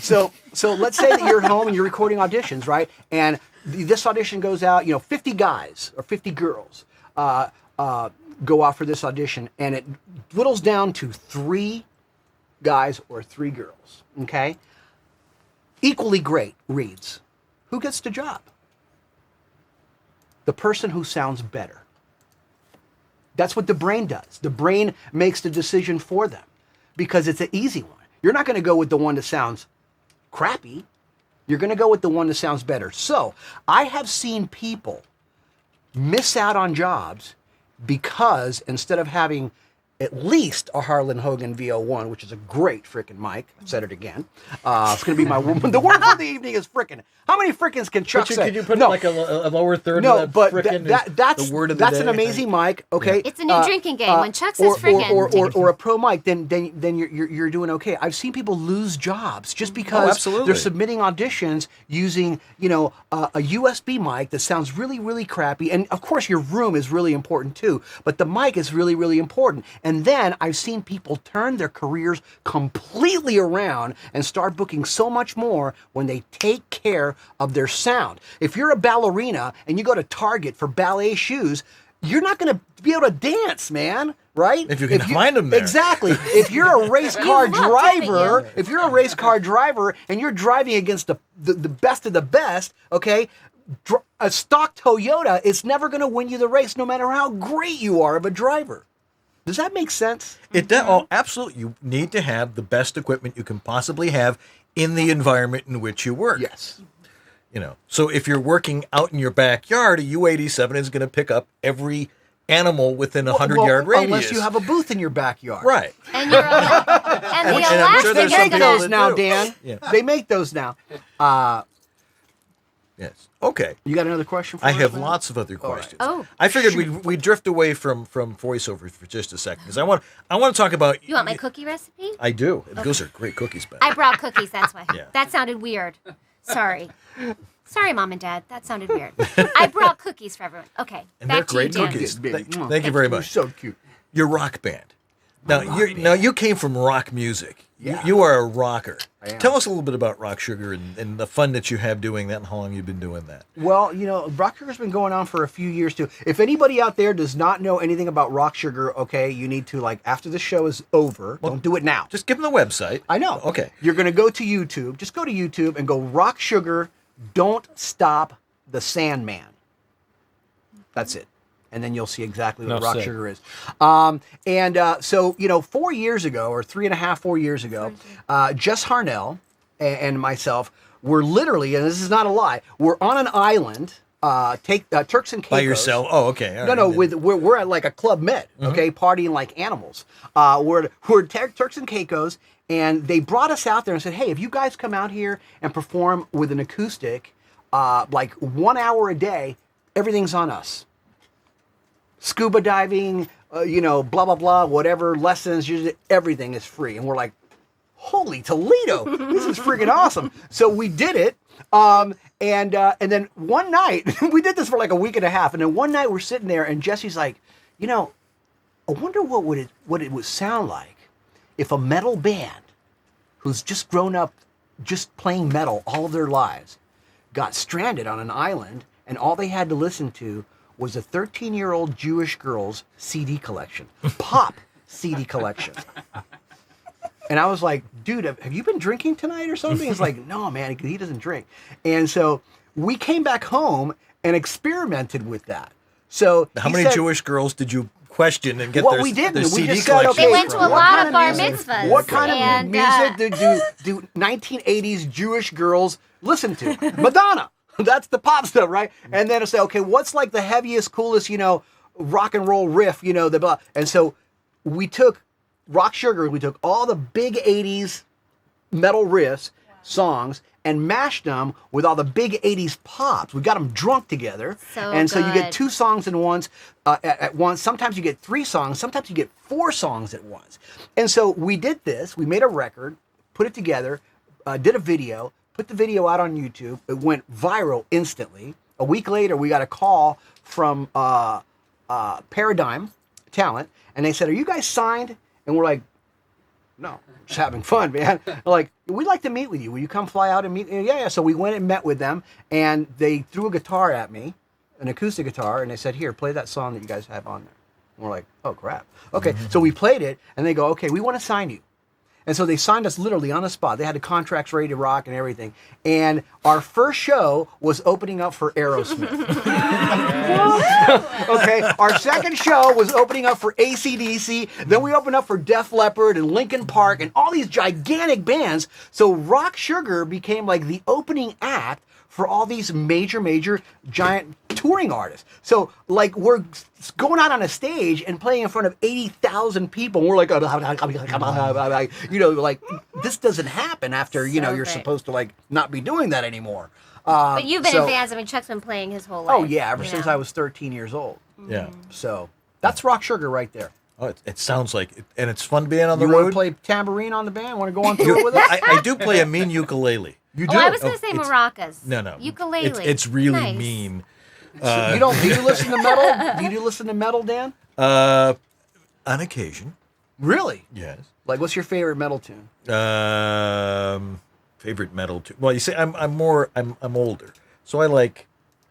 So let's say that you're home and you're recording auditions, right? And this audition goes out, 50 guys or 50 girls go out for this audition, and it whittles down to 3 guys or 3 girls, okay? Equally great reads. Who gets the job? The person who sounds better. That's what the brain does. The brain makes the decision for them because it's an easy one. You're not going to go with the one that sounds crappy. You're going to go with the one that sounds better. So I have seen people miss out on jobs because instead of having at least a Harlan Hogan VO1, which is a great frickin' mic. I said it again. It's going to be my the word for the evening is frickin'. How many frickins can Chuck say? Could you put like a lower third? No, of that but that's the word of the that's day. an amazing mic. Okay, it's a new drinking game. When Chuck says frickin', or a pro mic, then you're doing okay. I've seen people lose jobs just because they're submitting auditions using a USB mic that sounds really, really crappy. And of course, your room is really important too, but the mic is really, really important. And then I've seen people turn their careers completely around and start booking so much more when they take care of their sound. If you're a ballerina and you go to Target for ballet shoes, you're not going to be able to dance, man, right? If you can find them there. Exactly. If you're a race car driver, and you're driving against the best of the best, okay, a stock Toyota is never going to win you the race no matter how great you are of a driver. Does that make sense? It does. Oh, absolutely. You need to have the best equipment you can possibly have in the environment in which you work. Yes. So if you're working out in your backyard, a U-87 is going to pick up every animal within a 100-yard radius. Unless you have a booth in your backyard. Right. And you're and the elastic they make those gonna... now, Dan. Yeah. They make those now. Yes. Okay. You got another question for I us, have man? lots of other questions. Right. Oh. I figured we'd drift away from voiceover for just a second because I want to talk about. You want my cookie recipe? I do. Okay. Those are great cookies, Ben. I brought cookies. That's why. Yeah. That sounded weird. Sorry, Mom and Dad. That sounded weird. I brought cookies for everyone. Okay. And back they're great to you, Dan. cookies. Thank you very much. You're so cute. Your rock band. Now you came from rock music. Yeah. You are a rocker. I am. Tell us a little bit about Rock Sugar and the fun that you have doing that and how long you've been doing that. Well, Rock Sugar's been going on for a few years too. If anybody out there does not know anything about Rock Sugar, okay, you need to after the show is over, don't do it now. Just give them the website. I know. Okay. You're going to go to YouTube. Just go to YouTube and go Rock Sugar, Don't Stop the Sandman. That's it. And then you'll see exactly what Rock Sugar is. So 4 years ago, or 4 years ago, Jess Harnell and myself were literally, and this is not a lie, we're on an island, Turks and Caicos. By yourself? Oh, okay. All No, right. we're at like a Club Med, okay, partying like animals. We're Turks and Caicos, and they brought us out there and said, hey, if you guys come out here and perform with an acoustic, 1 hour a day, everything's on us. Scuba diving, blah, blah, blah, whatever, lessons, everything is free. And we're like, holy Toledo, this is freaking awesome. So we did it. And then one night, we did this for like a week and a half. And then one night we're sitting there and Jesse's like, I wonder what it would sound like if a metal band who's just grown up just playing metal all of their lives got stranded on an island and all they had to listen to was a 13-year-old Jewish girl's CD collection, pop CD collection. And I was like, dude, have you been drinking tonight or something? He's like, no, man, he doesn't drink. And so we came back home and experimented with that. So how many Jewish girls did you question and get Well, their, we didn't. their We CD just said, collection. okay, They went to a from. lot of bar music- mitzvahs. What kind and, of music do 1980s Jewish girls listen to? Madonna. That's the pop stuff, right? And then I say, okay, what's like the heaviest, coolest, rock and roll riff, the blah. And so we took Rock Sugar, we took all the big 80s metal riffs, songs, and mashed them with all the big 80s pops. We got them drunk together. So you get 2 songs at once. Sometimes you get 3 songs. Sometimes you get 4 songs at once. And so we did this. We made a record, put it together, did a video, put the video out on YouTube. It went viral instantly. A week later, we got a call from Paradigm Talent, and they said, "Are you guys signed?" And we're like, "No, just having fun, man." They're like, "We'd like to meet with you. Will you come fly out and meet?" Yeah. So we went and met with them, and they threw a guitar at me, an acoustic guitar, and they said, "Here, play that song that you guys have on there." And we're like, "Oh crap." Okay, so we played it, and they go, "Okay, we want to sign you." And so they signed us literally on the spot. They had the contracts ready to rock and everything. And our first show was opening up for Aerosmith. Okay, our second show was opening up for AC/DC. Then we opened up for Def Leppard and Linkin Park and all these gigantic bands. So Rock Sugar became like the opening act for all these major, giant touring artists. So, like, we're going out on a stage and playing in front of 80,000 people. And we're like, like, this doesn't happen after, you're great. supposed to, like, not be doing that anymore. But you've been in bands. I mean, Chuck's been playing his whole life. Oh, yeah, ever since I was 13 years old. Yeah. So, that's Rock Sugar right there. Oh, it sounds like it, and it's fun being on the You want to road. play tambourine on the band? Want to go on tour with us? I do play a mean ukulele. You do? I was going to say it's- maracas. No. Ukulele. It's really Nice. mean. So do you listen to metal? Do you listen to metal, Dan? On occasion. Really? Yes. Like, what's your favorite metal tune? Favorite metal too. Well, you see, I'm older, so I like,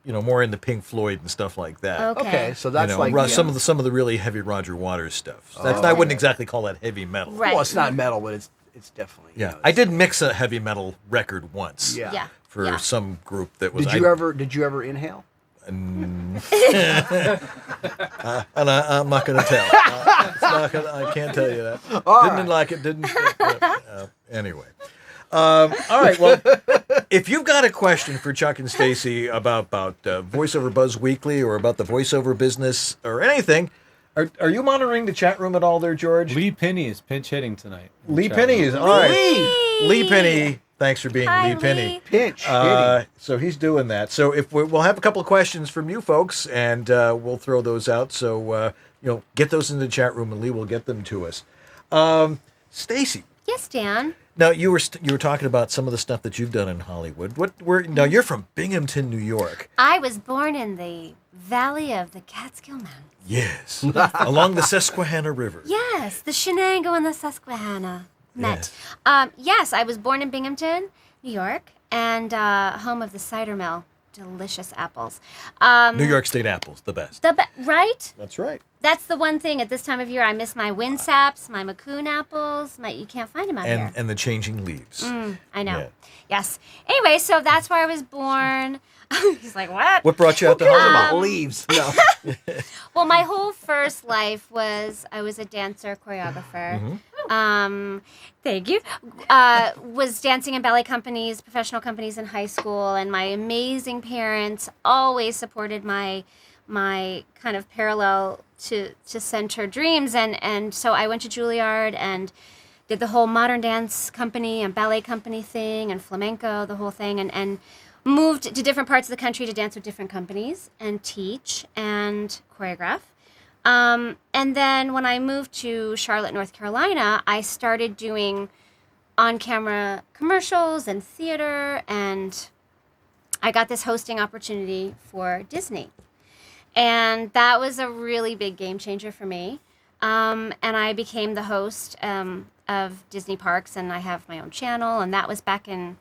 more into Pink Floyd and stuff like that. Okay, so that's some of the really heavy Roger Waters stuff. That's I wouldn't exactly call that heavy metal. Right. Well, it's not metal, but it's definitely. Yeah, I did mix a heavy metal record once. Yeah. For some group that was. Did you ever inhale? And I'm not going to tell. I can't tell you that. Didn't like it. Didn't. Anyway. All right. Well, if you've got a question for Chuck and Stacey about VoiceOver Buzz Weekly or about the voiceover business or anything, are you monitoring the chat room at all there, George? Lee Penny is pinch hitting tonight. Lee Penny is all right. Lee Penny. Thanks for being Hi, Lee Penny. Lee. Pinch hitting. So he's doing that. So if we'll have a couple of questions from you folks, and we'll throw those out. So get those in the chat room, and Lee will get them to us. Stacey. Yes, Dan. Now you were talking about some of the stuff that you've done in Hollywood. Now you're from Binghamton, New York. I was born in the valley of the Catskill Mountains. Yes, along the Susquehanna River. Yes, the Shenango and the Susquehanna met. Yes, I was born in Binghamton, New York, and home of the cider mill. Delicious apples. New York State apples, the best. Right? That's right. That's the one thing at this time of year. I miss my Winsaps, my Macoun apples. You can't find them out here. And the changing leaves. I know. Yeah. Yes. Anyway, so that's where I was born. He's like, what? What brought you out to Who cares Hollywood? about leaves? No. Well, my whole first life was I was a dancer, choreographer. Thank you. Was dancing in ballet companies, professional companies in high school, and my amazing parents always supported my kind of parallel to center dreams, and so I went to Juilliard and did the whole modern dance company and ballet company thing and flamenco, the whole thing, and moved to different parts of the country to dance with different companies and teach and choreograph. And then when I moved to Charlotte, North Carolina, I started doing on-camera commercials and theater, and I got this hosting opportunity for Disney. And that was a really big game changer for me. And I became the host of Disney Parks, and I have my own channel, and that was back in,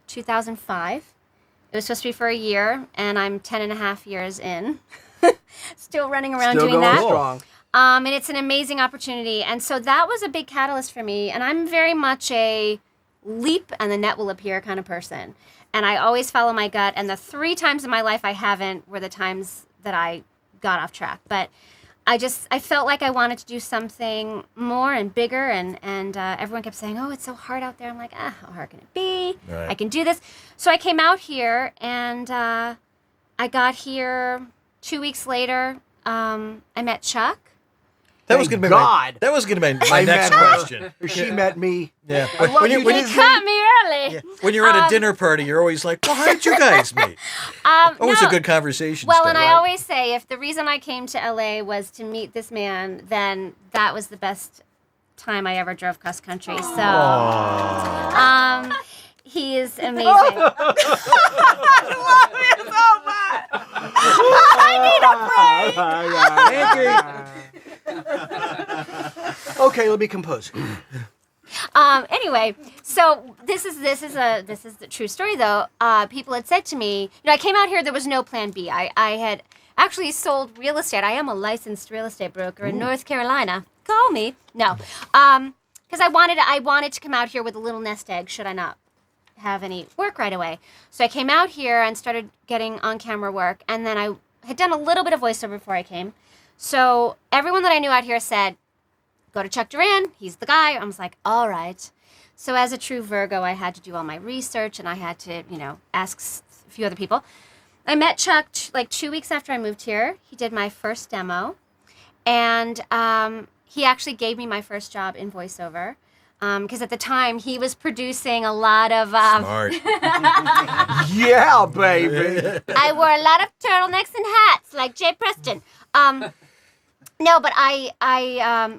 2005? It was supposed to be for a year, and I'm 10 and a half years in. Still running around Still doing going that. strong. And it's an amazing opportunity. And so that was a big catalyst for me. And I'm very much a leap and the net will appear kind of person. And I always follow my gut. And the 3 times in my life I haven't were the times that I got off track. But I felt like I wanted to do something more and bigger, and everyone kept saying, "Oh, it's so hard out there." I'm like, how hard can it be? Right. I can do this. So I came out here, and I got here 2 weeks later. I met Chuck. That was going to be my next question. She met me. Yeah. When you caught me early. Yeah. When you're at a dinner party, you're always like, well, how did you guys meet? Always a good conversation. Well, starter. and I always say, if the reason I came to LA was to meet this man, then that was the best time I ever drove cross country. So, he is amazing. I love you so much. I need a break. Okay, let me compose. Anyway, so this is the true story though. People had said to me, I came out here. There was no plan B. I had actually sold real estate. I am a licensed real estate broker in North Carolina. Call me. No, because I wanted to come out here with a little nest egg. Should I not have any work right away? So I came out here and started getting on camera work, and then I had done a little bit of voiceover before I came. So everyone that I knew out here said, go to Chuck Duran, he's the guy. I was like, all right. So as a true Virgo, I had to do all my research, and I had to, ask a few other people. I met Chuck like 2 weeks after I moved here. He did my first demo, and he actually gave me my first job in voiceover. Because at the time, he was producing a lot of... Smart. Yeah, baby. I wore a lot of turtlenecks and hats, like Jay Preston. No, but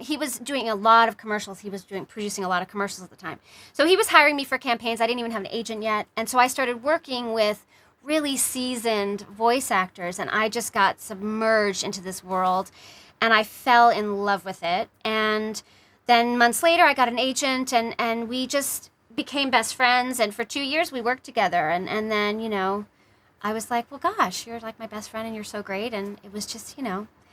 he was doing a lot of commercials. He was producing a lot of commercials at the time. So he was hiring me for campaigns. I didn't even have an agent yet. And so I started working with really seasoned voice actors, and I just got submerged into this world, and I fell in love with it. And then months later, I got an agent, and we just became best friends. And for 2 years, we worked together. And then, I was like, well, gosh, you're like my best friend, and you're so great. And it was just,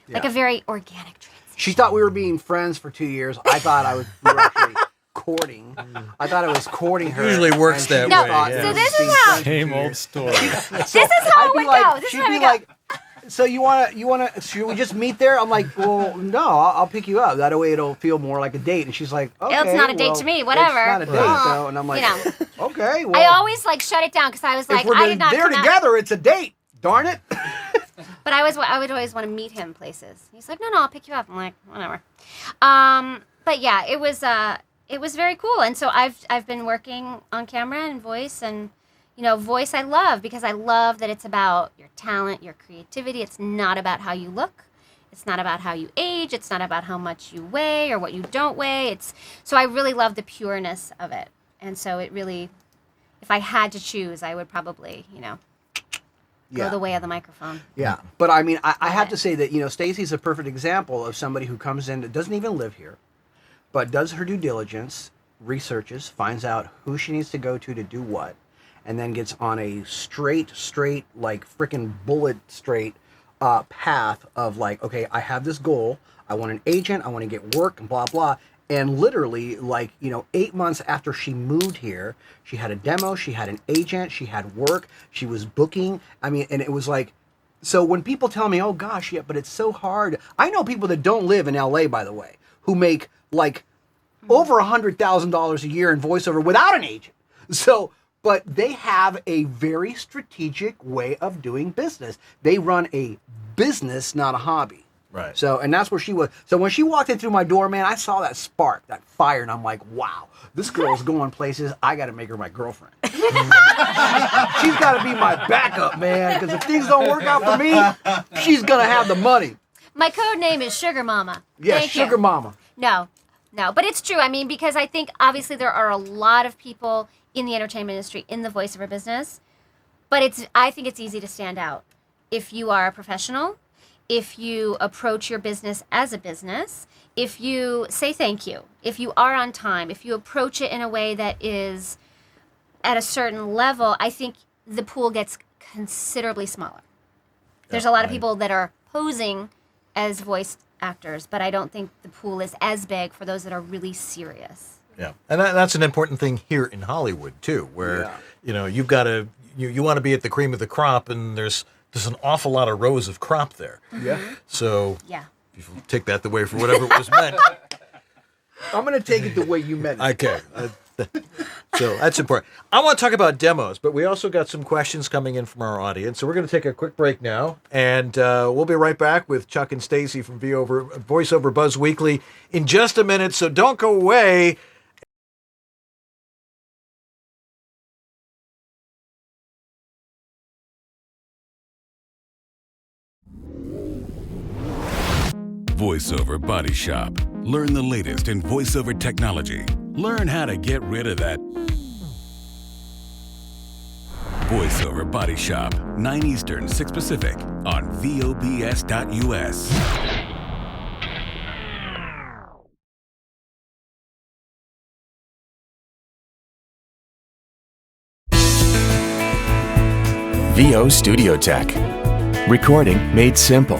like a very organic transition. She thought we were being friends for 2 years. I thought we were actually courting. I thought I was courting her. It usually works that way. Yeah. So this is how... Same old story. This is how it would go. This is how it would go. So you wanna? Should we just meet there? I'm like, well, no, I'll pick you up. That way it'll feel more like a date. And she's like, okay, it's not a date to me. Whatever. It's not a date though. And I'm like, okay. Well, I always shut it down because I was like, if we're I did not there together. It's a date. Darn it. But I would always want to meet him places. He's like, no, I'll pick you up. I'm like, whatever. But yeah, it was very cool. And so I've been working on camera and voice, and voice I love because I love that it's about your talent, your creativity. It's not about how you look. It's not about how you age. It's not about how much you weigh or what you don't weigh. So I really love the pureness of it. And so it really, if I had to choose, I would probably, go the way of the microphone. Yeah. But I mean, I have to say that, Stacey's a perfect example of somebody who comes in that doesn't even live here, but does her due diligence, researches, finds out who she needs to go to do what, and then gets on a straight, like freaking bullet straight path of like, okay, I have this goal. I want an agent. I want to get work and blah, blah. And literally, 8 months after she moved here, she had a demo, she had an agent, she had work, she was booking. I mean, and it was like, so when people tell me, oh gosh, yeah, but it's so hard. I know people that don't live in LA, by the way, who make like over $100,000 a year in voiceover without an agent. So, but they have a very strategic way of doing business. They run a business, not a hobby. Right. So, and that's where she was. So when she walked in through my door, man, I saw that spark, that fire, and I'm like, wow, this girl's going places. I got to make her my girlfriend. She's got to be my backup, man, because if things don't work out for me, she's going to have the money. My code name is Sugar Mama. Yeah, Thank Sugar you. Mama. No, but it's true. I mean, because I think obviously there are a lot of people in the entertainment industry, in the voiceover business, but I think it's easy to stand out if you are a professional, if you approach your business as a business, if you say thank you, if you are on time, if you approach it in a way that is at a certain level, I think the pool gets considerably smaller. There's a lot of people that are posing as voice actors, but I don't think the pool is as big for those that are really serious. Yeah, and that's an important thing here in Hollywood too, where you've got to you want to be at the cream of the crop, and there's an awful lot of rows of crop there. Yeah. So If you take that the way for whatever it was meant. I'm going to take it the way you meant it. Okay. So that's important. I want to talk about demos, but we also got some questions coming in from our audience. So we're going to take a quick break now, and we'll be right back with Chuck and Stacey from VoiceOver Buzz Weekly in just a minute. So don't go away. VoiceOver Body Shop. Learn the latest in voiceover technology. Learn how to get rid of that VoiceOver Body Shop. 9 Eastern, 6 Pacific on VOBS.us. VO Studio Tech. Recording made simple.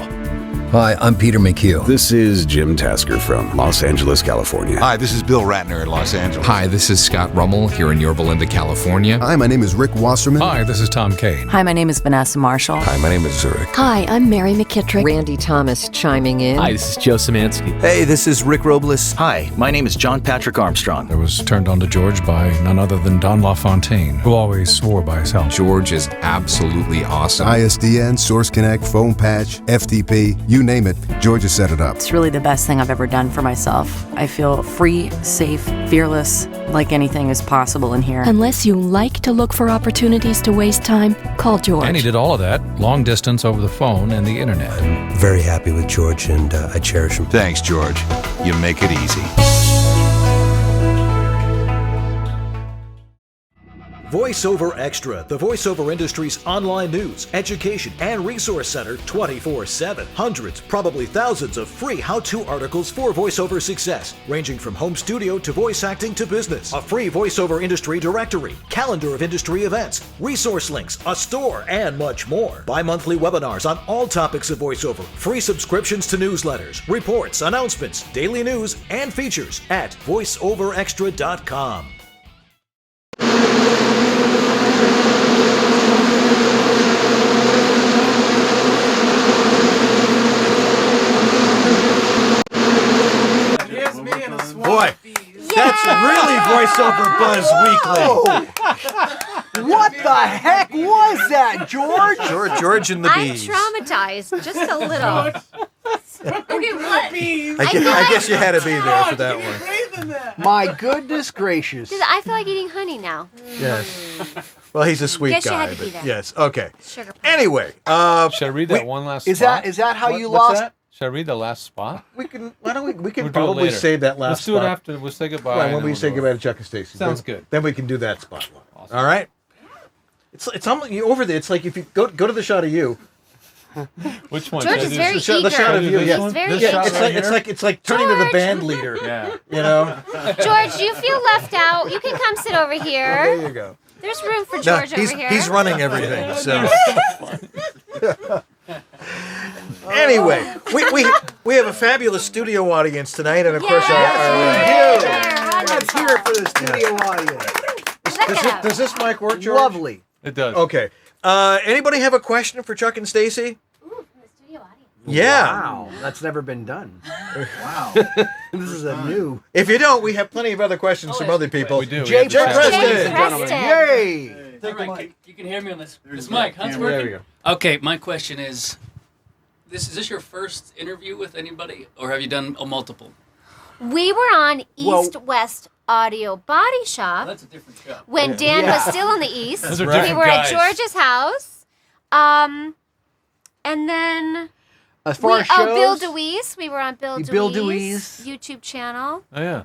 Hi, I'm Peter McHugh. This is Jim Tasker from Los Angeles, California. Hi, this is Bill Ratner in Los Angeles. Hi, this is Scott Rummel here in Yorba Linda, California. Hi, my name is Rick Wasserman. Hi, this is Tom Kane. Hi, my name is Vanessa Marshall. Hi, my name is Zurich. Hi, I'm Mary McKittrick. Randy Thomas chiming in. Hi, this is Joe Szymanski. Hey, this is Rick Robles. Hi, my name is John Patrick Armstrong. I was turned on to George by none other than Don LaFontaine, who always swore by his health. George is absolutely awesome. ISDN, Source Connect, Phone Patch, FTP, you name it, George has set it up. It's really the best thing I've ever done for myself. I feel free, safe, fearless, like anything is possible in here. Unless you like to look for opportunities to waste time, call George. And he did all of that, long distance over the phone and the internet. I'm very happy with George, and I cherish him. Thanks, George. You make it easy. VoiceOver Extra, the voiceover industry's online news, education, and resource center 24/7. Hundreds, probably thousands of free how-to articles for voiceover success, ranging from home studio to voice acting to business. A free voiceover industry directory, calendar of industry events, resource links, a store, and much more. Bi-monthly webinars on all topics of voiceover, free subscriptions to newsletters, reports, announcements, daily news, and features at voiceoverextra.com. Boy, that's really VoiceOver Buzz Weekly. What the heck was that, George? George and the I'm bees. traumatized, just a little. Okay, what? I guess you had to be there for that one. My goodness gracious. I feel like eating honey now. Yes. Well, he's a sweet Guess you guy. had to be But there. yes. Okay. Sugar pie. Anyway, should I read that one last Is spot? that how you what's lost? that? Should I read the last spot? We can. Why don't we? We can We'll do it probably later. save that last. Let's do it spot. after. We'll say goodbye. Right, and when then we we'll say go. goodbye to Chuck and Stacey. Sounds good. Then we can do that spot. Awesome. All right. It's almost you over there. It's like if you go to the shot of you. Which one? George is very eager. The shot of you. He's Yeah. very Yeah, eager. it's like turning to the band leader. Yeah. You know. George, do you feel left out? You can come sit over here. There you go. There's room for No, George he's over here. he's running everything. So. Anyway, we have a fabulous studio audience tonight, and of course Let's hear it for the studio audience. Does this mic work, George? Lovely. It does. Okay. Anybody have a question for Chuck and Stacey? Ooh, from the studio audience. Yeah. Wow, that's never been done. Wow. This is a new. If you don't, we have plenty of other questions from other people. We do. Jay Preston, Jay gentlemen. Preston. Yay! All right, you can hear me on this mic. Huh? It's There working? we go. Okay, my question is this your first interview with anybody, or have you done a multiple? We were on East West Audio Body Shop That's a different show. when Dan was still in the East. Those are We different were guys. at George's house. And then As far as shows, Bill DeWeese. We were on Bill Bill DeWeese DeWeese. YouTube channel. Oh yeah.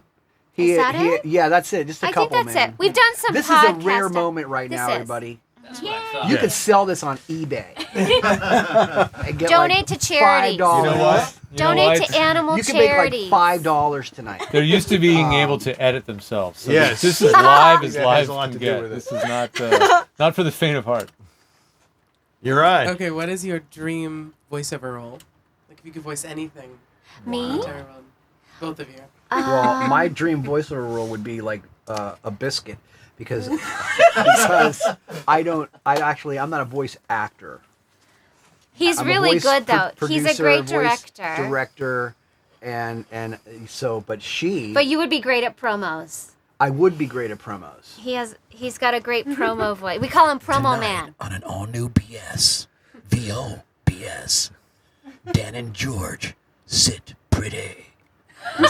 he, Is that it? yeah, that's it. Just a I couple, think that's man. it. We've done some This is a podcast rare stuff. moment right This now, is. everybody. That's what I thought. You could sell this on eBay. And get Donate to charities. $5. You know what? You know Donate what? to animal You can charities. make like $5 tonight. They're used to being able to edit themselves. So Yes. This is live as That live has a lot can to do get. with it. This is not for the faint of heart. You're right. Okay, what is your dream voiceover role? Like if you could voice anything. Me? Entire role. Both of you. Well, my dream voiceover role would be like a biscuit because I'm not a voice actor. He's I'm a really voice good, though. He's a producer, great voice director. Director, and so, but she. But you would be great at promos. I would be great at promos. He's got a great promo voice. We call him Promo Man. On an all-new BS, VOBS, Dan and George sit pretty. There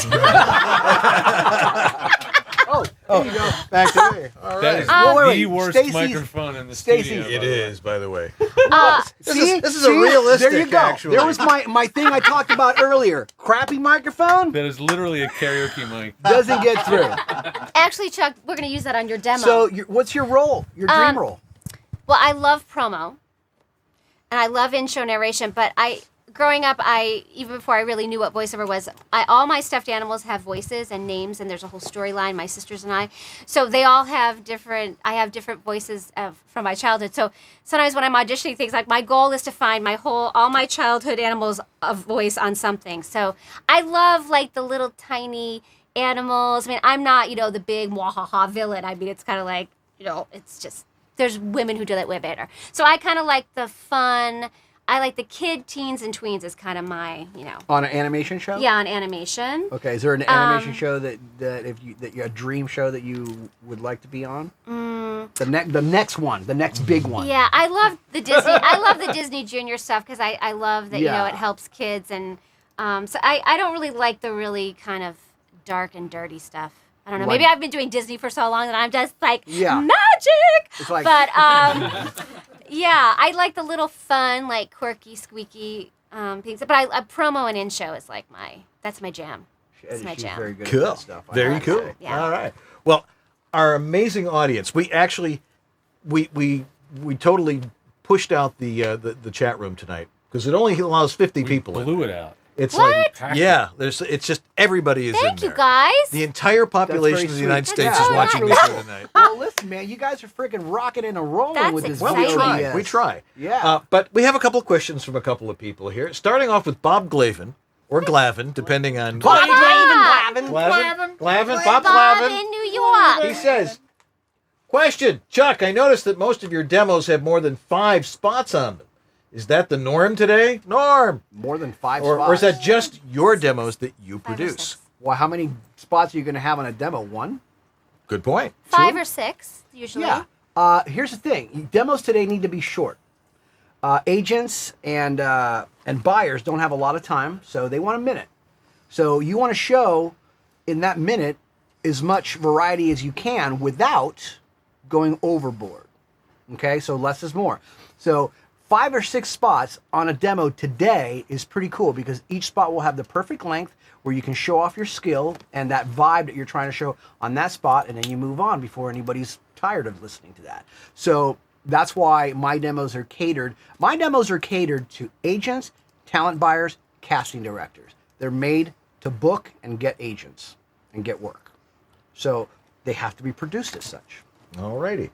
you go. Back to me. All That right. is the worst Stacey's- microphone in the Stacey- studio. It is, by the way. This is a realistic, There you go. actually. There was my thing I talked about earlier. Crappy microphone That is literally a karaoke mic. doesn't get through. Actually, Chuck, we're going to use that on your demo. So, what's your role? Your dream role? Well, I love promo, and I love in-show narration. But growing up, even before I really knew what voiceover was, all my stuffed animals have voices and names, and there's a whole storyline. My sisters and I, so they all have different. I have different voices from my childhood. So sometimes when I'm auditioning things, like my goal is to find all my childhood animals a voice on something. So I love like the little tiny animals. I mean, I'm not the big mwahaha villain. I mean, it's kind of like it's just there's women who do that way better. So I kind of like the fun. I like the kid, teens, and tweens is kind of my, On an animation show? Yeah, on animation. Okay, is there an animation show that you a dream show that you would like to be on? The next one, the next big one. Yeah, I love the Disney. I love the Disney Junior stuff because I love that Yeah. it helps kids and so I don't really like the really kind of dark and dirty stuff. I don't know. Maybe I've been doing Disney for so long that I'm just like magic. It's like, but yeah, I like the little fun, like quirky, squeaky things. But a promo and in-show is like that's my jam. It's my she's jam. very good at Cool. that stuff. I Very have to cool. say. Yeah. All right. Well, our amazing audience. We actually, we totally pushed out the chat room tonight because it only allows 50 people in. Blew it out. It's What? like, yeah, it's just everybody is in Thank you, there. guys. The entire population of the sweet. United That's States so is watching nice. the show tonight. Well, listen, man, you guys are freaking rocking and rolling That's with this. Well, we try. VOBS. We try. Yeah. But we have a couple of questions from a couple of people here. Starting off with Bob Glavin, or Glavin, depending on... Glavin. Glavin, Bob Bob Glavin. in New York. He says, question, Chuck, I noticed that most of your demos have more than 5 spots on them. Is that the norm today? Norm. More than 5 Or spots. is that just your demos that you 5 or produce? 6. Well, how many spots are you going to have on a demo? 1? Good point. 5 or 6 usually. Yeah. Here's the thing. Demos today need to be short. Agents and buyers don't have a lot of time, so they want a minute. So you want to show in that minute as much variety as you can without going overboard. Okay, so less is more. So 5 or 6 spots on a demo today is pretty cool because each spot will have the perfect length where you can show off your skill and that vibe that you're trying to show on that spot, and then you move on before anybody's tired of listening to that. So that's why my demos are catered. My demos are catered to agents, talent buyers, casting directors. They're made to book and get agents and get work. So they have to be produced as such. All righty.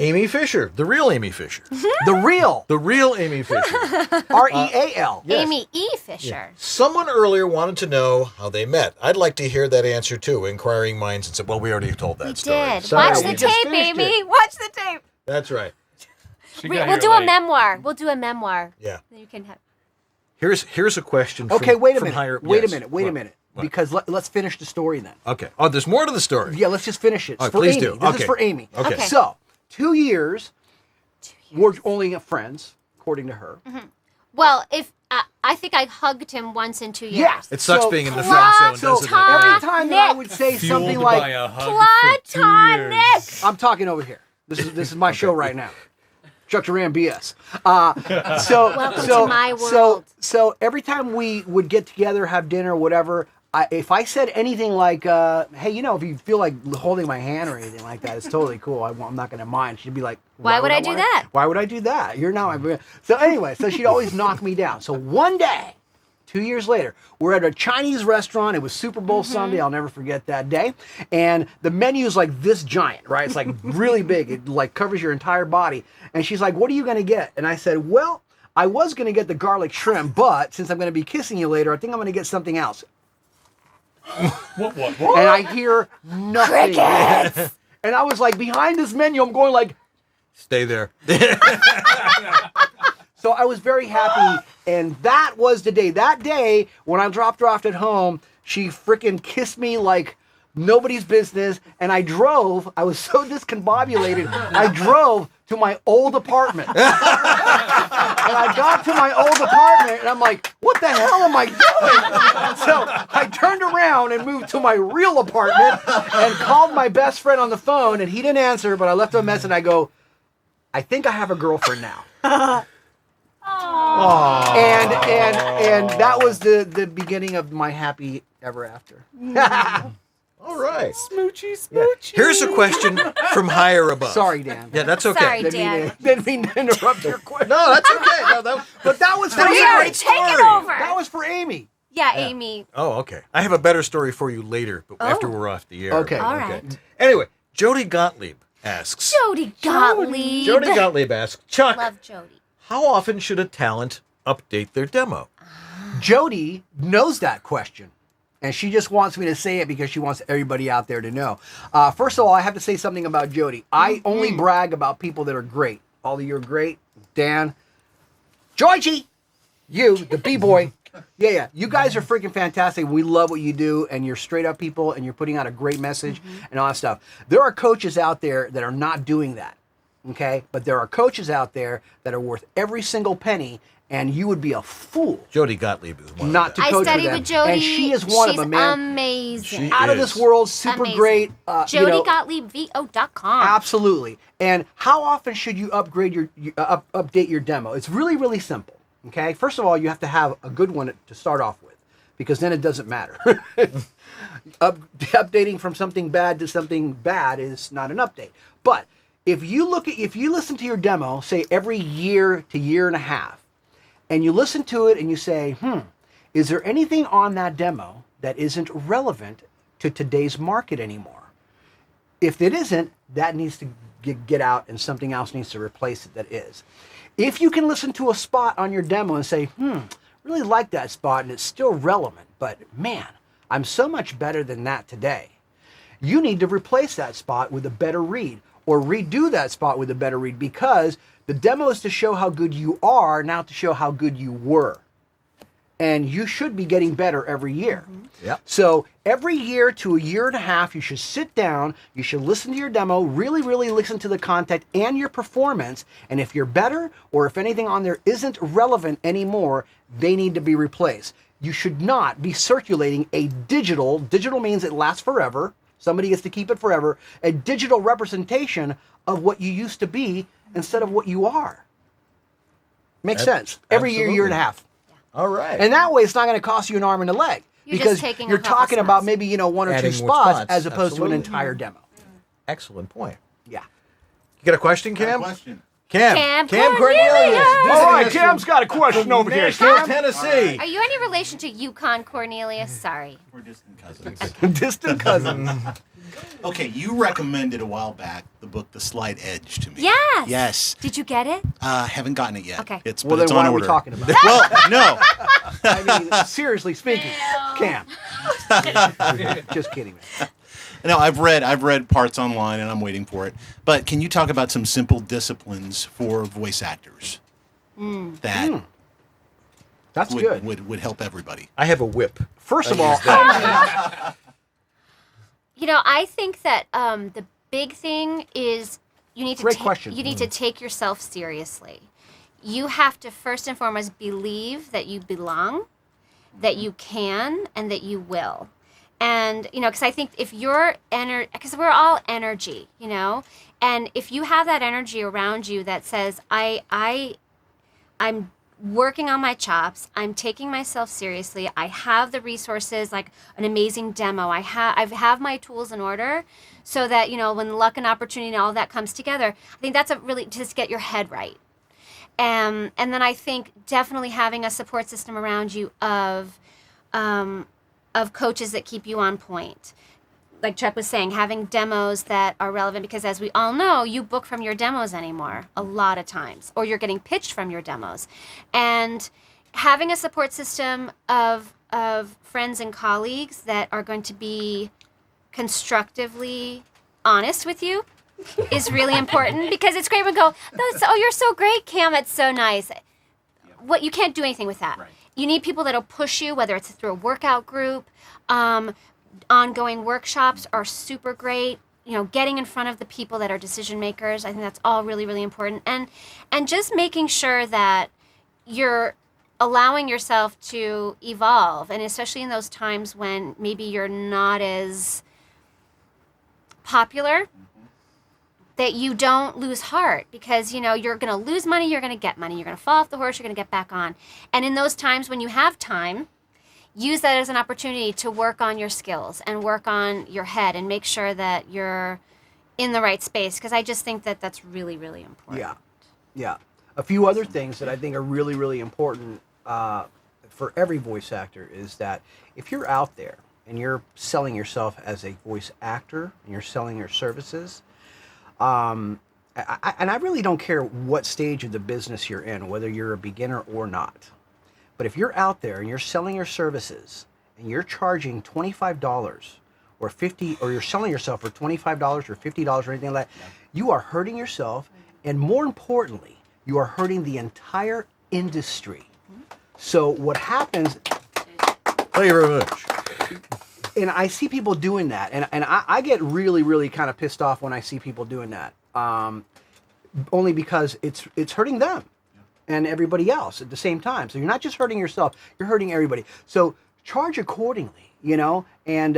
Amy Fisher, the real Amy Fisher. The real Amy Fisher. R-E-A-L. Yes. Amy E. Fisher. Someone earlier wanted to know how they met. I'd like to hear that answer too. Inquiring minds and said, well, we already told that story. Did. Sorry, Watch we the just tape, finished baby. it. Watch the tape. That's right. We'll do a memoir. We'll do a memoir. Yeah. You can have. Here's a question. Okay, from, wait a from minute. higher, Wait yes. a minute. Wait a minute. Because let's finish the story then. Okay. Oh, there's more to the story. Yeah, let's just finish it. It's All right, for please Amy. do. This Okay. is for Amy. Okay. So, 2 years, we're only friends, according to her. Well, if I think I hugged him once in 2 years. Yeah. It sucks being in the friend zone, doesn't it? Every time that I would say Fueled something by like, a hug for 2 years. I'm talking over here. This is my show right now. Chuck Duran BS. Welcome to my world. So every time we would get together, have dinner, whatever, if I said anything like, hey, if you feel like holding my hand or anything like that, it's totally cool. I'm not going to mind. She'd be like, Why would I do that? Why would I do that? You're not my... So anyway, she'd always knock me down. So one day, 2 years later, we're at a Chinese restaurant. It was Super Bowl Sunday. I'll never forget that day. And the menu is like this giant, right? It's like really big. It like covers your entire body. And she's like, what are you going to get? And I said, well, I was going to get the garlic shrimp, but since I'm going to be kissing you later, I think I'm going to get something else. What? And I hear nothing. Crickets! And I was like, behind this menu, I'm going like, Stay there. So I was very happy, and that was the day. That day, when I dropped her off at home, she freaking kissed me like nobody's business, and I was so discombobulated, I drove to my old apartment. And I got to my old apartment, and I'm like, what the hell am I doing? So I turned around and moved to my real apartment and called my best friend on the phone, and he didn't answer, but I left him a message, and I go, I think I have a girlfriend now. And that was the beginning of my happy ever after. All right. Smoochy, smoochy. Yeah. Here's a question from higher above. Sorry, Dan. Yeah, that's okay. Sorry, Dan. Didn't mean to interrupt your question. No, that's okay. No, but that was for Here, Amy. take it over. That was for Amy. Yeah, Amy. Oh, okay. I have a better story for you later, but after we're off the air. Okay. All right. Anyway, Jody Gottlieb asks. Jody Gottlieb. Jody Gottlieb asks, Chuck, Love Jody. how often should a talent update their demo? Jody knows that question. And she just wants me to say it because she wants everybody out there to know. First of all, I have to say something about Jody. I only brag about people that are great. All of you are great. Dan, Georgie, you, the B-boy. Yeah. You guys are freaking fantastic. We love what you do, and you're straight up people, and you're putting out a great message and all that stuff. There are coaches out there that are not doing that, okay? But there are coaches out there that are worth every single penny, and you would be a fool Jody Gottlieb is one not of to them. coach I studied with them. with Jody. And she is one She's of them, man. amazing. She Out of is. this world, super Amazing. great. JodyGottliebVO.com. Absolutely. And how often should you upgrade update your demo? It's really, really simple. Okay. First of all, you have to have a good one to start off with, because then it doesn't matter. Updating from something bad to something bad is not an update. But if you listen to your demo, say every year to year and a half, and you listen to it and you say, is there anything on that demo that isn't relevant to today's market anymore? If it isn't, that needs to get out and something else needs to replace it that is. If you can listen to a spot on your demo and say, really like that spot and it's still relevant, but man, I'm so much better than that today. You need to replace that spot with a better read, or redo that spot with a better read, because the demo is to show how good you are, not to show how good you were. And you should be getting better every year. Yep. So every year to a year and a half, you should sit down, you should listen to your demo, really, really listen to the content and your performance. And if you're better, or if anything on there isn't relevant anymore, they need to be replaced. You should not be circulating a digital means it lasts forever. Somebody gets to keep it forever. A digital representation of what you used to be instead of what you are. Makes sense. Every year and a half. All right. And that way, it's not going to cost you an arm and a leg. You're because just taking you're a couple talking about spots. maybe, one or Adding two more spots, spots. as opposed to Absolutely. an entire demo. Excellent point. Yeah. You got a question, Cam? Question. Cam Cornelius. Cornelius. All right, Cam's got a question over here. Nashville, Cam? Tennessee. Are you any relation to Yukon Cornelius? Sorry. We're distant cousins. Distant cousin. Okay, you recommended a while back the book The Slight Edge to me. Yes. Yes. Did you get it? Haven't gotten it yet. Okay. It's, Well, but it's then why on are we order. talking about it? Well, no. I mean, seriously speaking, Cam. Just kidding, man. No, I've read parts online and I'm waiting for it. But can you talk about some simple disciplines for voice actors that That's good. would help everybody? I have a whip. First of all, I think that the big thing is you need to Great question. You need to take yourself seriously. You have to first and foremost believe that you belong, that you can, and that you will. And because I think if you're because we're all energy, and if you have that energy around you that says I'm working on my chops, I'm taking myself seriously, I have the resources, like an amazing demo, I have my tools in order, so that when luck and opportunity and all that comes together, I think that's a really just get your head right. And then I think definitely having a support system around you of coaches that keep you on point. Like Chuck was saying, having demos that are relevant, because as we all know, you book from your demos anymore a lot of times, or you're getting pitched from your demos. And having a support system of friends and colleagues that are going to be constructively honest with you is really important, because it's great when we go, oh, you're so great, Cam, it's so nice. what you can't do anything with that. Right. You need people that'll push you, whether it's through a workout group. Ongoing workshops are super great. You know, getting in front of the people that are decision makers. I think that's all really, really important. And just making sure that you're allowing yourself to evolve, and especially in those times when maybe you're not as popular, that you don't lose heart, because you know you're going to lose money, you're going to get money, you're going to fall off the horse, you're going to get back on. And in those times when you have time, use that as an opportunity to work on your skills and work on your head and make sure that you're in the right space, because I just think that that's really, really important. Yeah. A few other things that I think are really, really important for every voice actor is that if you're out there and you're selling yourself as a voice actor and you're selling your services, and I really don't care what stage of the business you're in, whether you're a beginner or not. But if you're out there and you're selling your services and you're charging $25 or $50, or you're selling yourself for $25 or $50 or anything like that, you are hurting yourself, and more importantly, you are hurting the entire industry. So what happens... Thank you very much. And I see people doing that, and I get really, really kind of pissed off when I see people doing that, only because it's hurting them and everybody else at the same time. So you're not just hurting yourself, you're hurting everybody. So charge accordingly, you know, and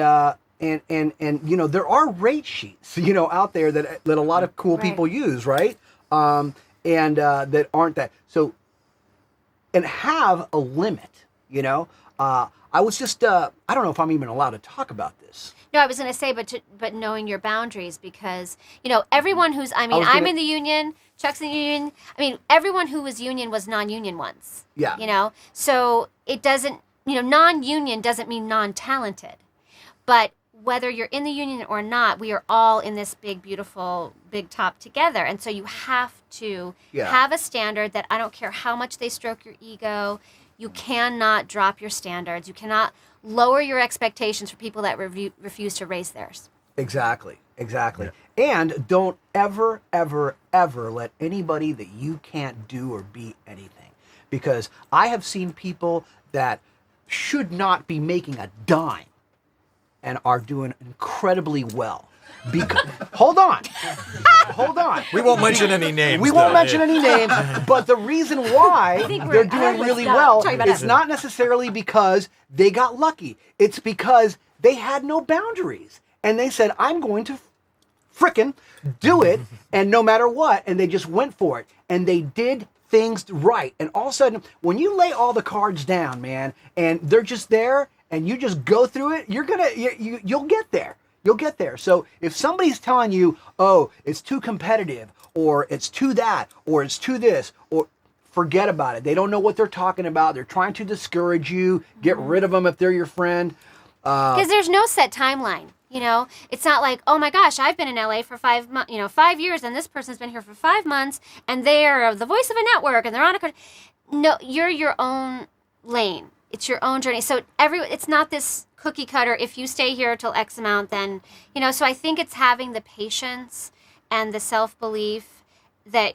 you know, there are rate sheets, you know, out there that a lot of cool people use, right? That aren't that. So, and have a limit, you know. I was just, I don't know if I'm even allowed to talk about this. No, I was going to say, but knowing your boundaries, because, you know, everyone who's, I'm in the union, Chuck's in the union. I mean, everyone who was union was non-union once. Yeah. You know, so it doesn't, you know, non-union doesn't mean non-talented. But whether you're in the union or not, we are all in this big, beautiful, big top together. And so you have to have a standard that I don't care how much they stroke your ego. You cannot drop your standards. You cannot lower your expectations for people that refuse to raise theirs. Exactly. Yeah. And don't ever, ever, ever let anybody that you can't do or be anything. Because I have seen people that should not be making a dime and are doing incredibly well. Hold on. We won't mention any names. But the reason why they're doing really well is not necessarily because they got lucky. It's because they had no boundaries. And they said, I'm going to frickin' do it, and no matter what, and they just went for it. And they did things right. And all of a sudden, when you lay all the cards down, man, and they're just there, and you just go through it, you'll get there. You'll get there. So if somebody's telling you, oh, it's too competitive, or it's too that, or it's too this, or forget about it. They don't know what they're talking about. They're trying to discourage you. Get rid of them if they're your friend. Because there's no set timeline. You know, it's not like, oh my gosh, I've been in LA for 5 years, and this person's been here for 5 months, and they're the voice of a network, and they're on a... No, you're your own lane. It's your own journey. So it's not this cookie cutter. If you stay here till X amount, then, you know, so I think it's having the patience and the self-belief that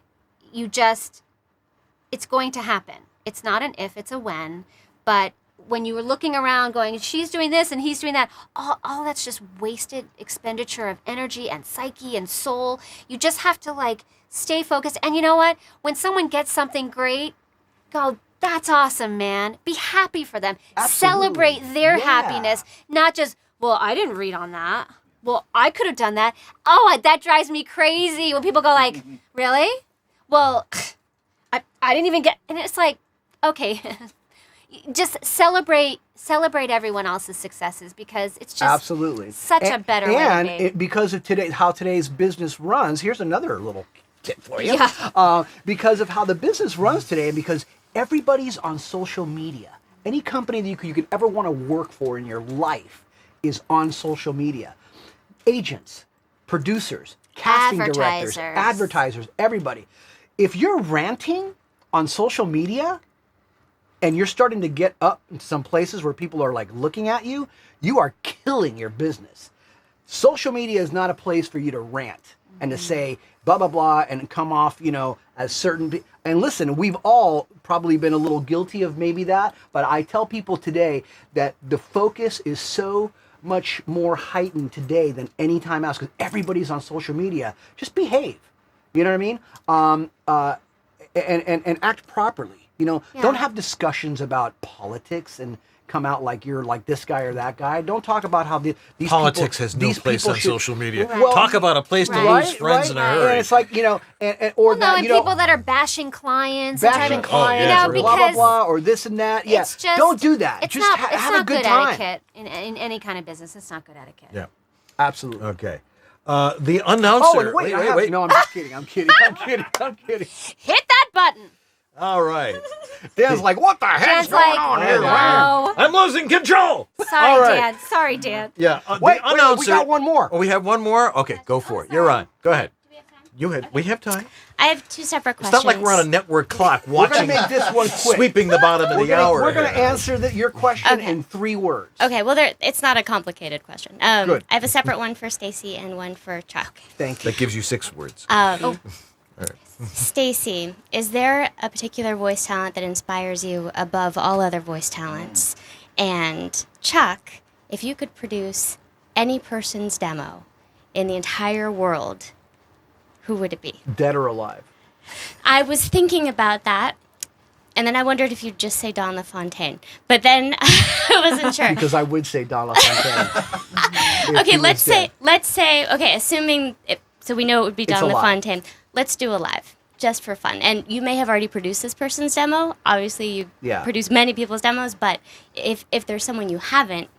it's going to happen. It's not an if, it's a when. But when you were looking around going, she's doing this and he's doing that, all that's just wasted expenditure of energy and psyche and soul. You just have to stay focused. And you know what? When someone gets something great, go, that's awesome, man. Be happy for them. Absolutely. Celebrate their happiness, not just, well, I didn't read on that. Well, I could have done that. Oh, that drives me crazy when people go really? Well, I didn't even get, and it's like, okay, just celebrate everyone else's successes, because it's just absolutely such a better way to be. And because of how today's business runs, here's another little tip for you. Because of how the business runs today, and because everybody's on social media. Any company that you could ever want to work for in your life is on social media. Agents, producers, casting directors, advertisers, everybody. If you're ranting on social media and you're starting to get up into some places where people are looking at you, you are killing your business. Social media is not a place for you to rant. and to say blah blah blah and come off, as certain. And listen, we've all probably been a little guilty of maybe that, but I tell people today that the focus is so much more heightened today than any time else because everybody's on social media. Just behave. You know what I mean? And act properly. Don't have discussions about politics and come out like you're like this guy or that guy. Don't talk about how these Politics people, has no these place people on should- social media. Well, Talk about a place to lose friends in a hurry. And it's like, and people that are bashing clients, bashing clients, or because blah blah blah, or this and that. Yeah, it's just, don't do that. It's Just not, have a good time. etiquette in any kind of business. It's not good etiquette. Yeah, absolutely. Okay. The announcer. Oh, and wait. No, I'm kidding. I'm kidding. Hit that button. All right. Dan's like, what the heck's Dan's going like, on here? no. I'm losing control. Sorry, All right. Dan. Sorry, Dan. Yeah. Wait, the announcer. we got one more. Oh, we have one more? Okay, go for it. You're on. Go ahead. We have time. I have two separate It's questions. not like we're on a network clock We're watching. gonna make this one quick. Sweeping the bottom of the hour. We're gonna here. answer your question in 3 words. Okay, well, it's not a complicated question. Good. I have a separate one for Stacey and one for Chuck. Thank you. That gives you 6 words. Stacey, is there a particular voice talent that inspires you above all other voice talents? And Chuck, if you could produce any person's demo in the entire world, who would it be? Dead or alive? I was thinking about that, and then I wondered if you'd just say Don LaFontaine. But then I wasn't sure. Because I would say Don LaFontaine. Okay, let's say, assuming, so we know it would be It's Don alive. LaFontaine. Let's do Alive, just for fun. And you may have already produced this person's demo. Obviously, you produce many people's demos, but if there's someone you haven't,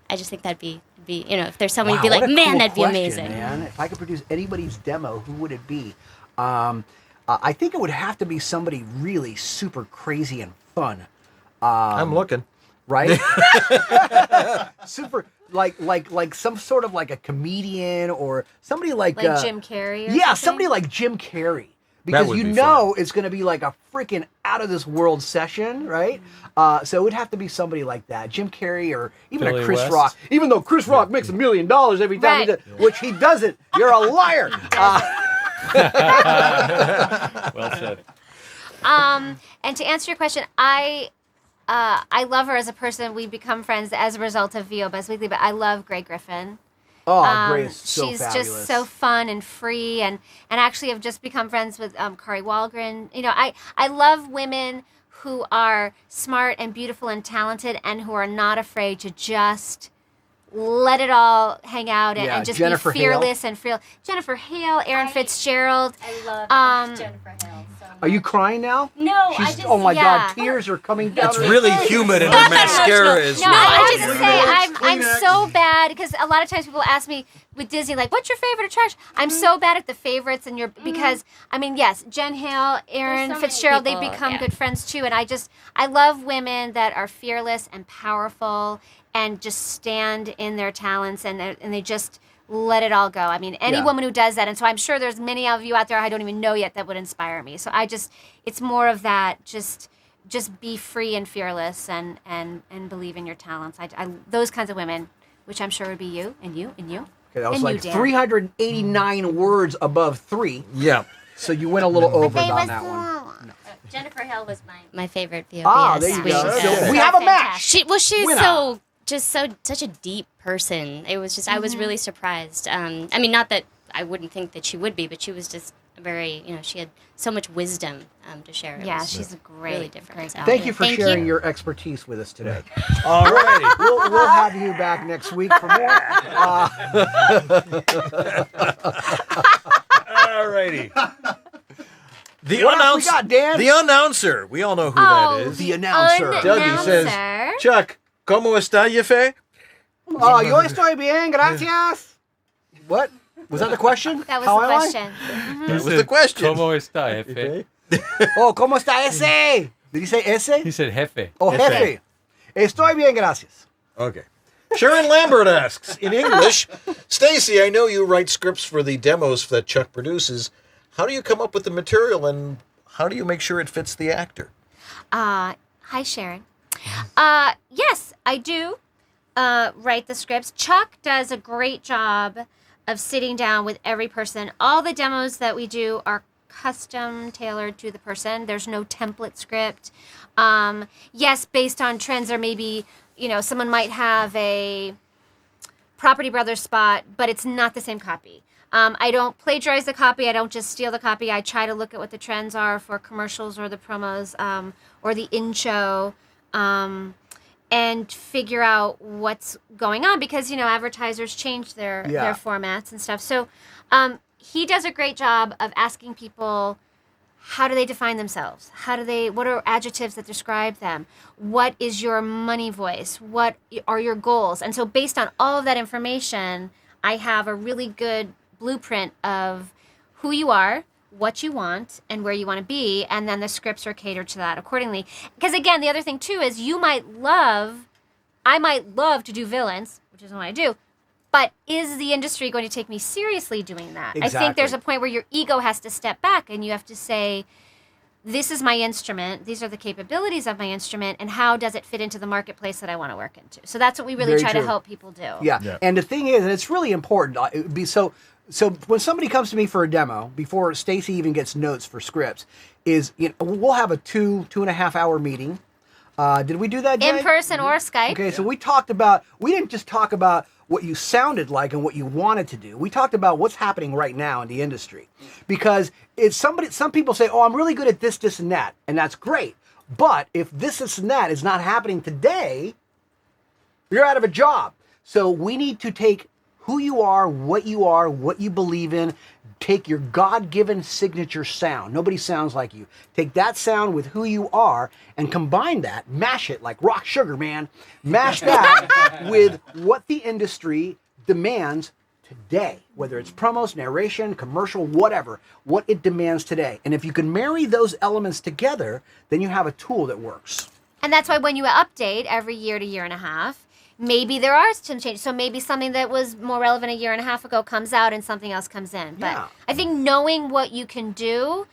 I just think that'd be if there's someone you'd be Wow, like, what a man, cool that'd be question, amazing. Man. If I could produce anybody's demo, who would it be? I think it would have to be somebody really super crazy and fun. I'm looking. Right? Super, like some sort of like a comedian or somebody like Jim Carrey. Or yeah, something? somebody like Jim Carrey. Because would you be know it's going to be like a freaking out of this world session, right? So it would have to be somebody like that, Jim Carrey, or even Billy a Chris West? Rock. Even though Chris Rock makes $1 million every time he does, which he doesn't. You're a liar. Well said. And to answer your question, I love her as a person. We've become friends as a result of VOBS Weekly, but I love Grey Griffin. Oh, Grey is so she's fabulous. just so fun and free, and actually have just become friends with Kari Walgren. I love women who are smart and beautiful and talented, and who are not afraid to just let it all hang out and just Jennifer be fearless and free. Jennifer Hale, Erin Fitzgerald. I love Jennifer Hale. Are you crying now? No, Oh my God, tears are coming down. It's really humid and her mascara is. No, I have to say, I'm so bad because a lot of times people ask me with Disney, like, what's your favorite attraction? I'm so bad at the favorites, and because I mean, yes, Jen Hale, Erin so Fitzgerald, many they've people, become good friends too, and I love women that are fearless and powerful and just stand in their talents and they just let it all go. I mean, any woman who does that, and so I'm sure there's many of you out there I don't even know yet that would inspire me. So it's more of that, just be free and fearless and believe in your talents. I those kinds of women, which I'm sure would be you and you and you. Okay, that was and like you, Dan. 389 words above 3. Yeah. So you went a little over on that one. Jennifer Hale was my favorite VOBS. Ah, there you go. week. We have a match. She's Winner. such a deep person. It was just I was really surprised. I mean, not that I wouldn't think that she would be, but she was just very, she had so much wisdom to share. It was she's a great, really different. So, Thank you for thank sharing you. your expertise with us today. All righty. We'll have you back next week for more. All righty. The What else we got, Dan? The announcer. We all know who that is. The announcer. Dougie says, Chuck, ¿cómo está, Jefe? Oh, yo estoy bien, gracias. What? Was that the question? That was How the am I? question. That was the question. ¿Cómo está, jefe? Oh, ¿cómo está ese? Did he say ese? He said jefe. Oh, jefe. Estoy bien, gracias. Okay. Sharon Lambert asks, in English, Stacey, I know you write scripts for the demos that Chuck produces. How do you come up with the material, and how do you make sure it fits the actor? Hi, Sharon. Yes, I do write the scripts. Chuck does a great job of sitting down with every person. All the demos that we do are custom tailored to the person. There's no template script. Yes, based on trends, or maybe, someone might have a Property Brothers spot, but it's not the same copy. I don't plagiarize the copy. I don't just steal the copy. I try to look at what the trends are for commercials or the promos or the in-show and figure out what's going on because, advertisers change their formats and stuff. So he does a great job of asking people, how do they define themselves? What are adjectives that describe them? What is your money voice? What are your goals? And so based on all of that information, I have a really good blueprint of who you are, what you want, and where you want to be, and then the scripts are catered to that accordingly. Because again, the other thing too is I might love to do villains, which is what I do, but is the industry going to take me seriously doing that? Exactly. I think there's a point where your ego has to step back and you have to say, this is my instrument, these are the capabilities of my instrument, and how does it fit into the marketplace that I want to work into? So that's what we really try to help people do. Yeah. And the thing is, and it's really important, so when somebody comes to me for a demo, before Stacey even gets notes for scripts, we'll have a 2.5 hour meeting. Did we do that, Jay? In person or Skype. Okay, so we didn't just talk about what you sounded like and what you wanted to do. We talked about what's happening right now in the industry. Because some people say, oh, I'm really good at this, and that, and that's great. But if this, and that is not happening today, you're out of a job. So we need to take who you are, what you believe in, take your God-given signature sound. Nobody sounds like you. Take that sound with who you are and combine that, mash it like rock sugar, man. Mash that with what the industry demands today, whether it's promos, narration, commercial, whatever, what it demands today. And if you can marry those elements together, then you have a tool that works. And that's why when you update every year to year and a half, maybe there are some changes. So maybe something that was more relevant a year and a half ago comes out and something else comes in. But I think knowing what you can do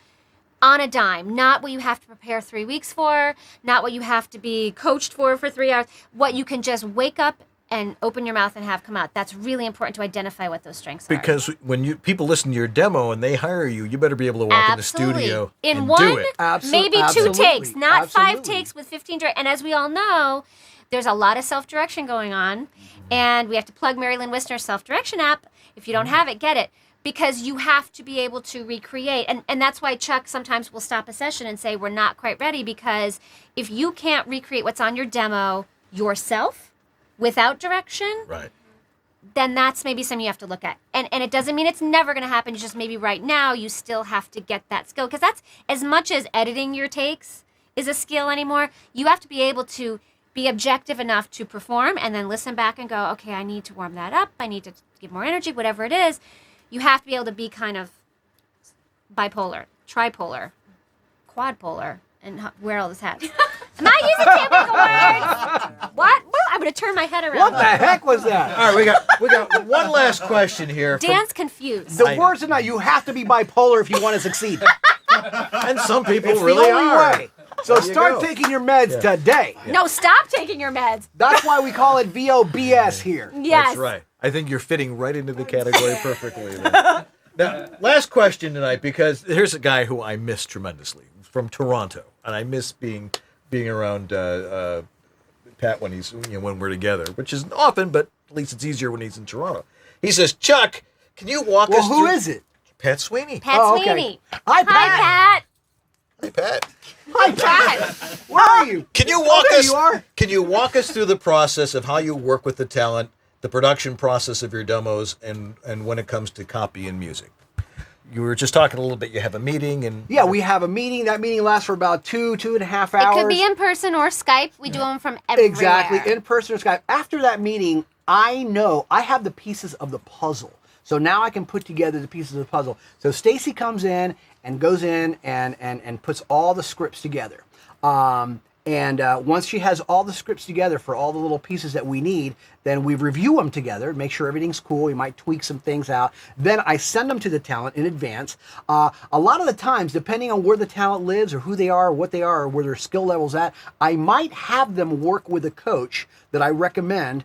on a dime, not what you have to prepare 3 weeks for, not what you have to be coached for 3 hours, what you can just wake up and open your mouth and have come out. That's really important to identify what those strengths are. Because when people listen to your demo and they hire you, you better be able to walk in the studio in and one, do it. maybe 2 takes, not 5 takes with 15 direct. And as we all know, there's a lot of self-direction going on, and we have to plug Mary Lynn Wisner's self-direction app. If you don't have it, get it. Because you have to be able to recreate. And that's why Chuck sometimes will stop a session and say, we're not quite ready, because if you can't recreate what's on your demo yourself without direction, then that's maybe something you have to look at. And it doesn't mean it's never going to happen. It's just maybe right now you still have to get that skill. Because that's, as much as editing your takes is a skill anymore, you have to be able to be objective enough to perform and then listen back and go, okay, I need to warm that up. I need to give more energy, whatever it is. You have to be able to be kind of bipolar, tripolar, quadpolar, and wear all those hats. Am I using technical words? What? Well, I'm going to turn my head around. What the heck was that? All right, we got one last question here. Dan's confused. The words are not, you have to be bipolar if you want to succeed. And some people it's really the only are. way. So start taking your meds today. No, stop taking your meds. That's why we call it VOBS here. Yes. That's right. I think you're fitting right into the category perfectly. Now, last question tonight, because here's a guy who I miss tremendously, from Toronto, and I miss being around Pat when when we're together, which isn't often, but at least it's easier when he's in Toronto. He says, Chuck, can you walk us through... Well, who is it? Pat Sweeney. Pat Sweeney. Hi, Pat. Hi, Pat. Hey, Pat. Hi, Pat. Where are you? Can you walk there us? you are. Can you walk us through the process of how you work with the talent, the production process of your demos, and when it comes to copy and music? You were just talking a little bit. You have a meeting, and yeah, we have a meeting. That meeting lasts for about 2.5 hours. It could be in person or Skype. We do them from everywhere. Exactly, in person or Skype. After that meeting, I know I have the pieces of the puzzle. So now I can put together the pieces of the puzzle. So Stacey comes in and goes in and puts all the scripts together. And And once she has all the scripts together for all the little pieces that we need, then we review them together, make sure everything's cool. We might tweak some things out. Then I send them to the talent in advance. A lot of the times, depending on where the talent lives or who they are or what they are or where their skill level's at, I might have them work with a coach that I recommend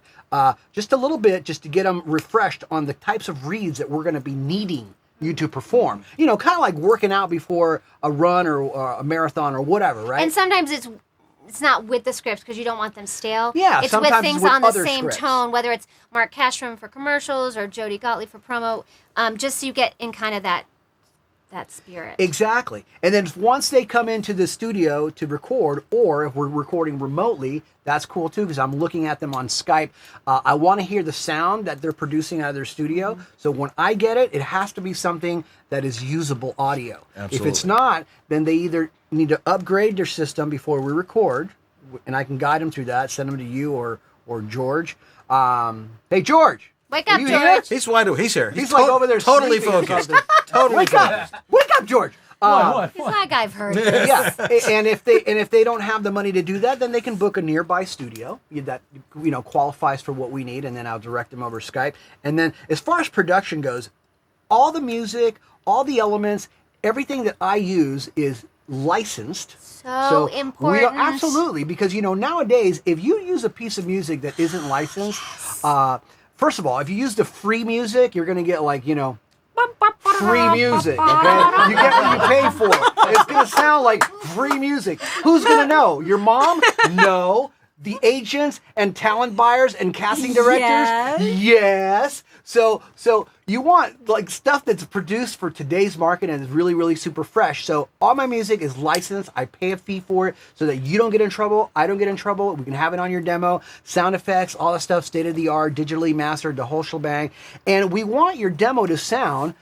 just a little bit, just to get them refreshed on the types of reads that we're going to be needing you to perform. You know, kind of like working out before a run or a marathon or whatever, right? And sometimes it's not with the scripts because you don't want them stale. Yeah, it's sometimes with things it's with on the other same scripts. tone, whether it's Mark Cashram for commercials or Jody Gottlieb for promo, just so you get in kind of that spirit. Exactly. And then once they come into the studio to record, or if we're recording remotely, that's cool too, because I'm looking at them on Skype. I want to hear the sound that they're producing out of their studio. So when I get it, it has to be something that is usable audio. Absolutely. If it's not, then they either need to upgrade their system before we record, and I can guide them through that, send them to you or George. Hey, George. Wake up, you George. here? He's wide awake. He's here. He's like over there totally sleeping focused. or something. Totally Wake focused. up. Wake up, George. He's like, I've heard this. Yeah, and if they don't have the money to do that, then they can book a nearby studio that qualifies for what we need, and then I'll direct them over Skype. And then as far as production goes, all the music, all the elements, everything that I use is licensed. So important. Absolutely, because nowadays, if you use a piece of music that isn't licensed, first of all, if you use the free music, you're going to get free music. Okay, you get what you pay for. It's going to sound like free music. Who's going to know? Your mom? No. The agents and talent buyers and casting directors? Yes. So you want stuff that's produced for today's market and is really, really super fresh. So all my music is licensed. I pay a fee for it so that you don't get in trouble. I don't get in trouble. We can have it on your demo. Sound effects, all the stuff, state of the art, digitally mastered, the whole shebang. And we want your demo to sound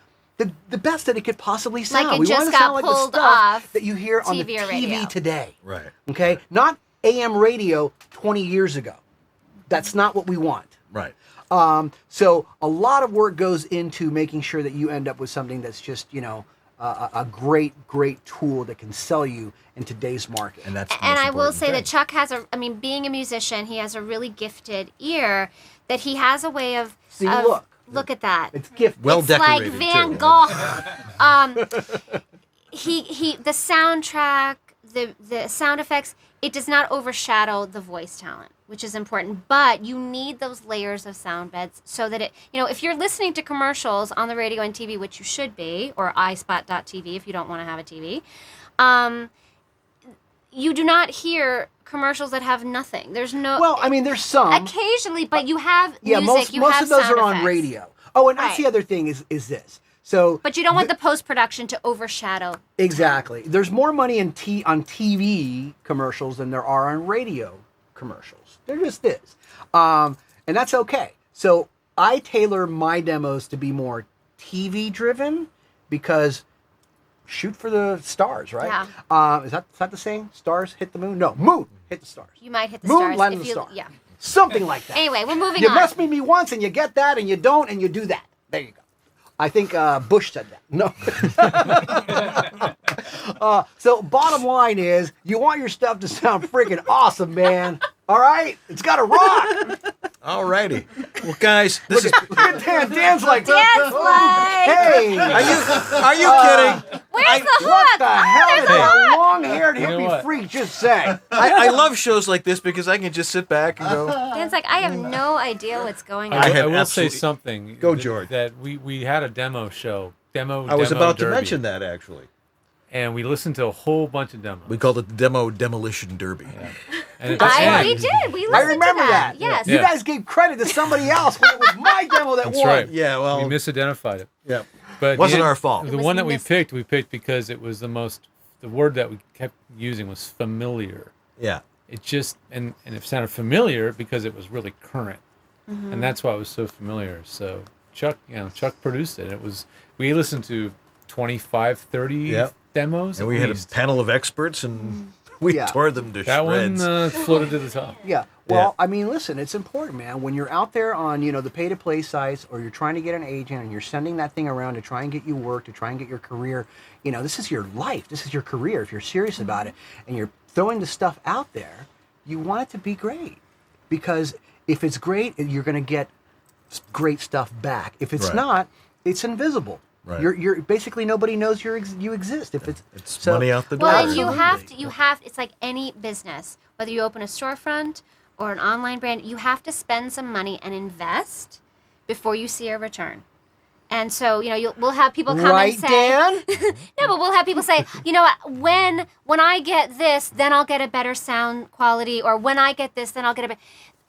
the best that it could possibly sound. Like it we just want it to got sound like the pulled stuff off that you hear on the TV or TV radio. today. Right. Okay? Not AM radio 20 years ago. That's not what we want. Right. So a lot of work goes into making sure that you end up with something that's just, a great tool that can sell you in today's market. And that's And I will say that Chuck has being a musician, he has a really gifted ear that he has a way of... See, look at that. It's gifted. Well It's decorated, like Van too. Gogh. The soundtrack, the sound effects, it does not overshadow the voice talent, which is important. But you need those layers of sound beds so that if you're listening to commercials on the radio and TV, which you should be, or iSpot.tv if you don't want to have a TV, you do not hear commercials that have nothing. There's no... Well, there's some. Occasionally, but you have music, most you have of those sound are on effects. radio. Oh, and that's Right. the other thing is this. So But you don't want the post-production to overshadow. exactly. There's more money on TV commercials than there are on radio commercials. There just is. And that's okay. So I tailor my demos to be more TV driven because shoot for the stars, right? Yeah. Is that the saying? Stars hit the moon? No, moon hit the stars. You might hit the Moon stars land if the you... star. Yeah. Something like that. Anyway, we're moving You on. mess with me once and you get that and you don't and you do that. There you go. I think Bush said that. No. So bottom line is you want your stuff to sound freaking awesome, man. All right? It's got to rock. All righty. Well, guys, this is... Look at Dan. Dan's like... Dan's like... Hey. Are you kidding? Where's the hook? What the hell did the that long-haired You know hippie what? freak just say? I love shows like this because I can just sit back and go... Dan's like, I have no idea what's going on. I I have will say absolutely- something. Go, that- George. That we had a demo show. I was about to mention that, actually. And we listened to a whole bunch of demos. We called it the Demo Demolition Derby. And at the end- We did. We listened I remember to that. Yes. You guys gave credit to somebody else when it was my demo that That's won. right. Yeah, well... we misidentified it. Yeah. But Wasn't our fault. The was one that we picked because it was the word that we kept using was familiar. Yeah. It just, and it sounded familiar because it was really current. Mm-hmm. And that's why it was so familiar. So Chuck produced it. We listened to 25, 30 Yep. demos. And at we had a least. panel of experts, and we Yeah. tore them to That one shreds. floated to the top. Yeah. Well, listen, it's important, man. When you're out there on, the pay-to-play sites, or you're trying to get an agent, and you're sending that thing around to try and get you work, to try and get your career, this is your life. This is your career if you're serious about it. And you're throwing the stuff out there, you want it to be great. Because if it's great, you're going to get great stuff back. If it's not, it's invisible. Right. You're basically nobody knows you exist. If it's money out the door. Well, and you have it's like any business, whether you open a storefront or an online brand, you have to spend some money and invest before you see a return. And so, we'll have people come and say, Dan? No, but we'll have people say, when I get this, then I'll get a better sound quality, or when I get this, then I'll get a better.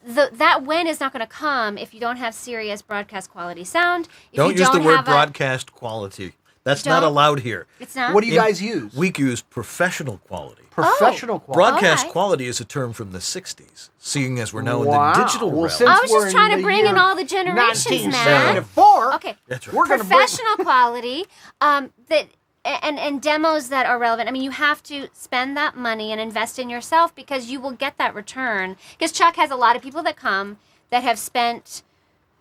That when is not going to come if you don't have serious broadcast quality sound. If Don't you use don't the word have broadcast quality. That's not allowed here. It's not? What do you guys use? We use professional quality. Professional quality. Broadcast quality is a term from the 60s, seeing as we're now in the digital realm. I was just trying to bring in all the generations, man. Okay. That's right. We're gonna bring- Professional quality, and demos that are relevant. I mean, you have to spend that money and invest in yourself because you will get that return. Because Chuck has a lot of people that come that have spent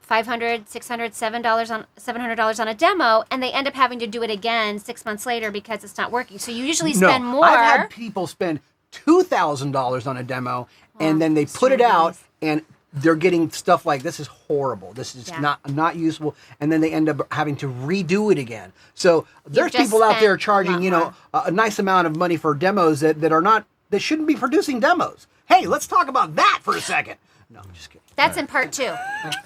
$500, $600, $700 on a demo, and they end up having to do it again 6 months later because it's not working. So you usually spend more. I've had people spend $2,000 on a demo, and then they put it out, and they're getting stuff like, this is horrible. This is not useful. And then they end up having to redo it again. So there's people out there charging, a nice amount of money for demos that shouldn't be producing demos. Hey, let's talk about that for a second. No, I'm just kidding. That's in part 2.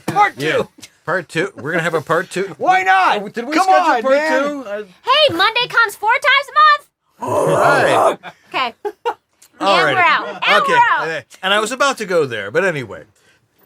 Part 2. Yeah. Part 2. We're going to have a part 2. Why not? Oh, did we Come schedule on, part man. 2? Hey, Monday comes 4 times a month. All right. Okay. All And right. we're out. And Okay. we're out. And I was about to go there, but anyway.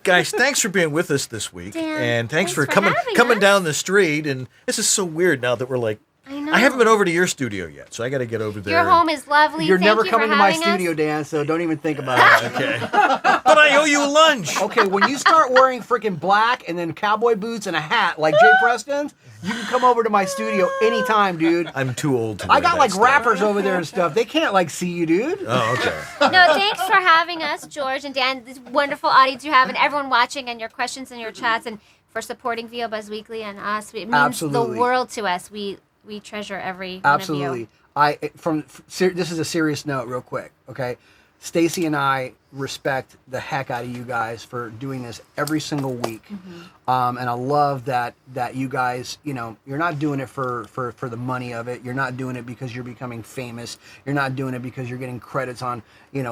Guys, thanks for being with us this week. Dan, and thanks for having coming us. down the street. And this is so weird now that we're like, I know. I haven't been over to your studio yet, so I got to get over there. Your home is lovely. You're Thank never you coming for to my having studio, us. Dan, so don't even think about it. Okay. But I owe you lunch. Okay, when you start wearing freaking black and then cowboy boots and a hat like Jay Preston's, you can come over to my studio anytime, dude. I'm too old to I wear got that like stuff. rappers over there and stuff. They can't like see you, dude. Oh, okay. No, thanks for having us, George and Dan. This wonderful audience you have, and everyone watching, and your questions and your chats, and for supporting VOBS Weekly and us. It means Absolutely. the world to us. We treasure every one of you. Absolutely. This is a serious note, real quick. Okay, Stacey and I respect the heck out of you guys for doing this every single week, and I love that you guys, you're not doing it for the money of it. You're not doing it because you're becoming famous. You're not doing it because you're getting credits on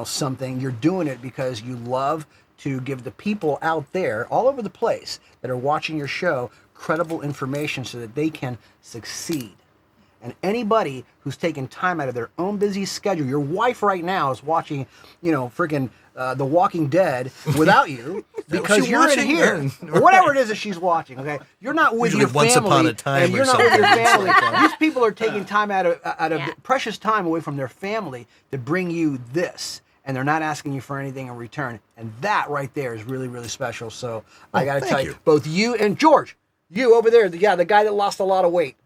something. You're doing it because you love to give the people out there all over the place that are watching your show credible information so that they can succeed. And anybody who's taking time out of their own busy schedule, your wife right now is watching, freaking The Walking Dead without you because you're in here. Or whatever it is that she's watching, okay? You're not with Usually your Once family. Upon a Time and or you're not with your something. family. It's like that. These people are taking time out of precious time away from their family to bring you this. And they're not asking you for anything in return. And that right there is really, really special. So I got to tell you, both you and George, you over there, the guy that lost a lot of weight.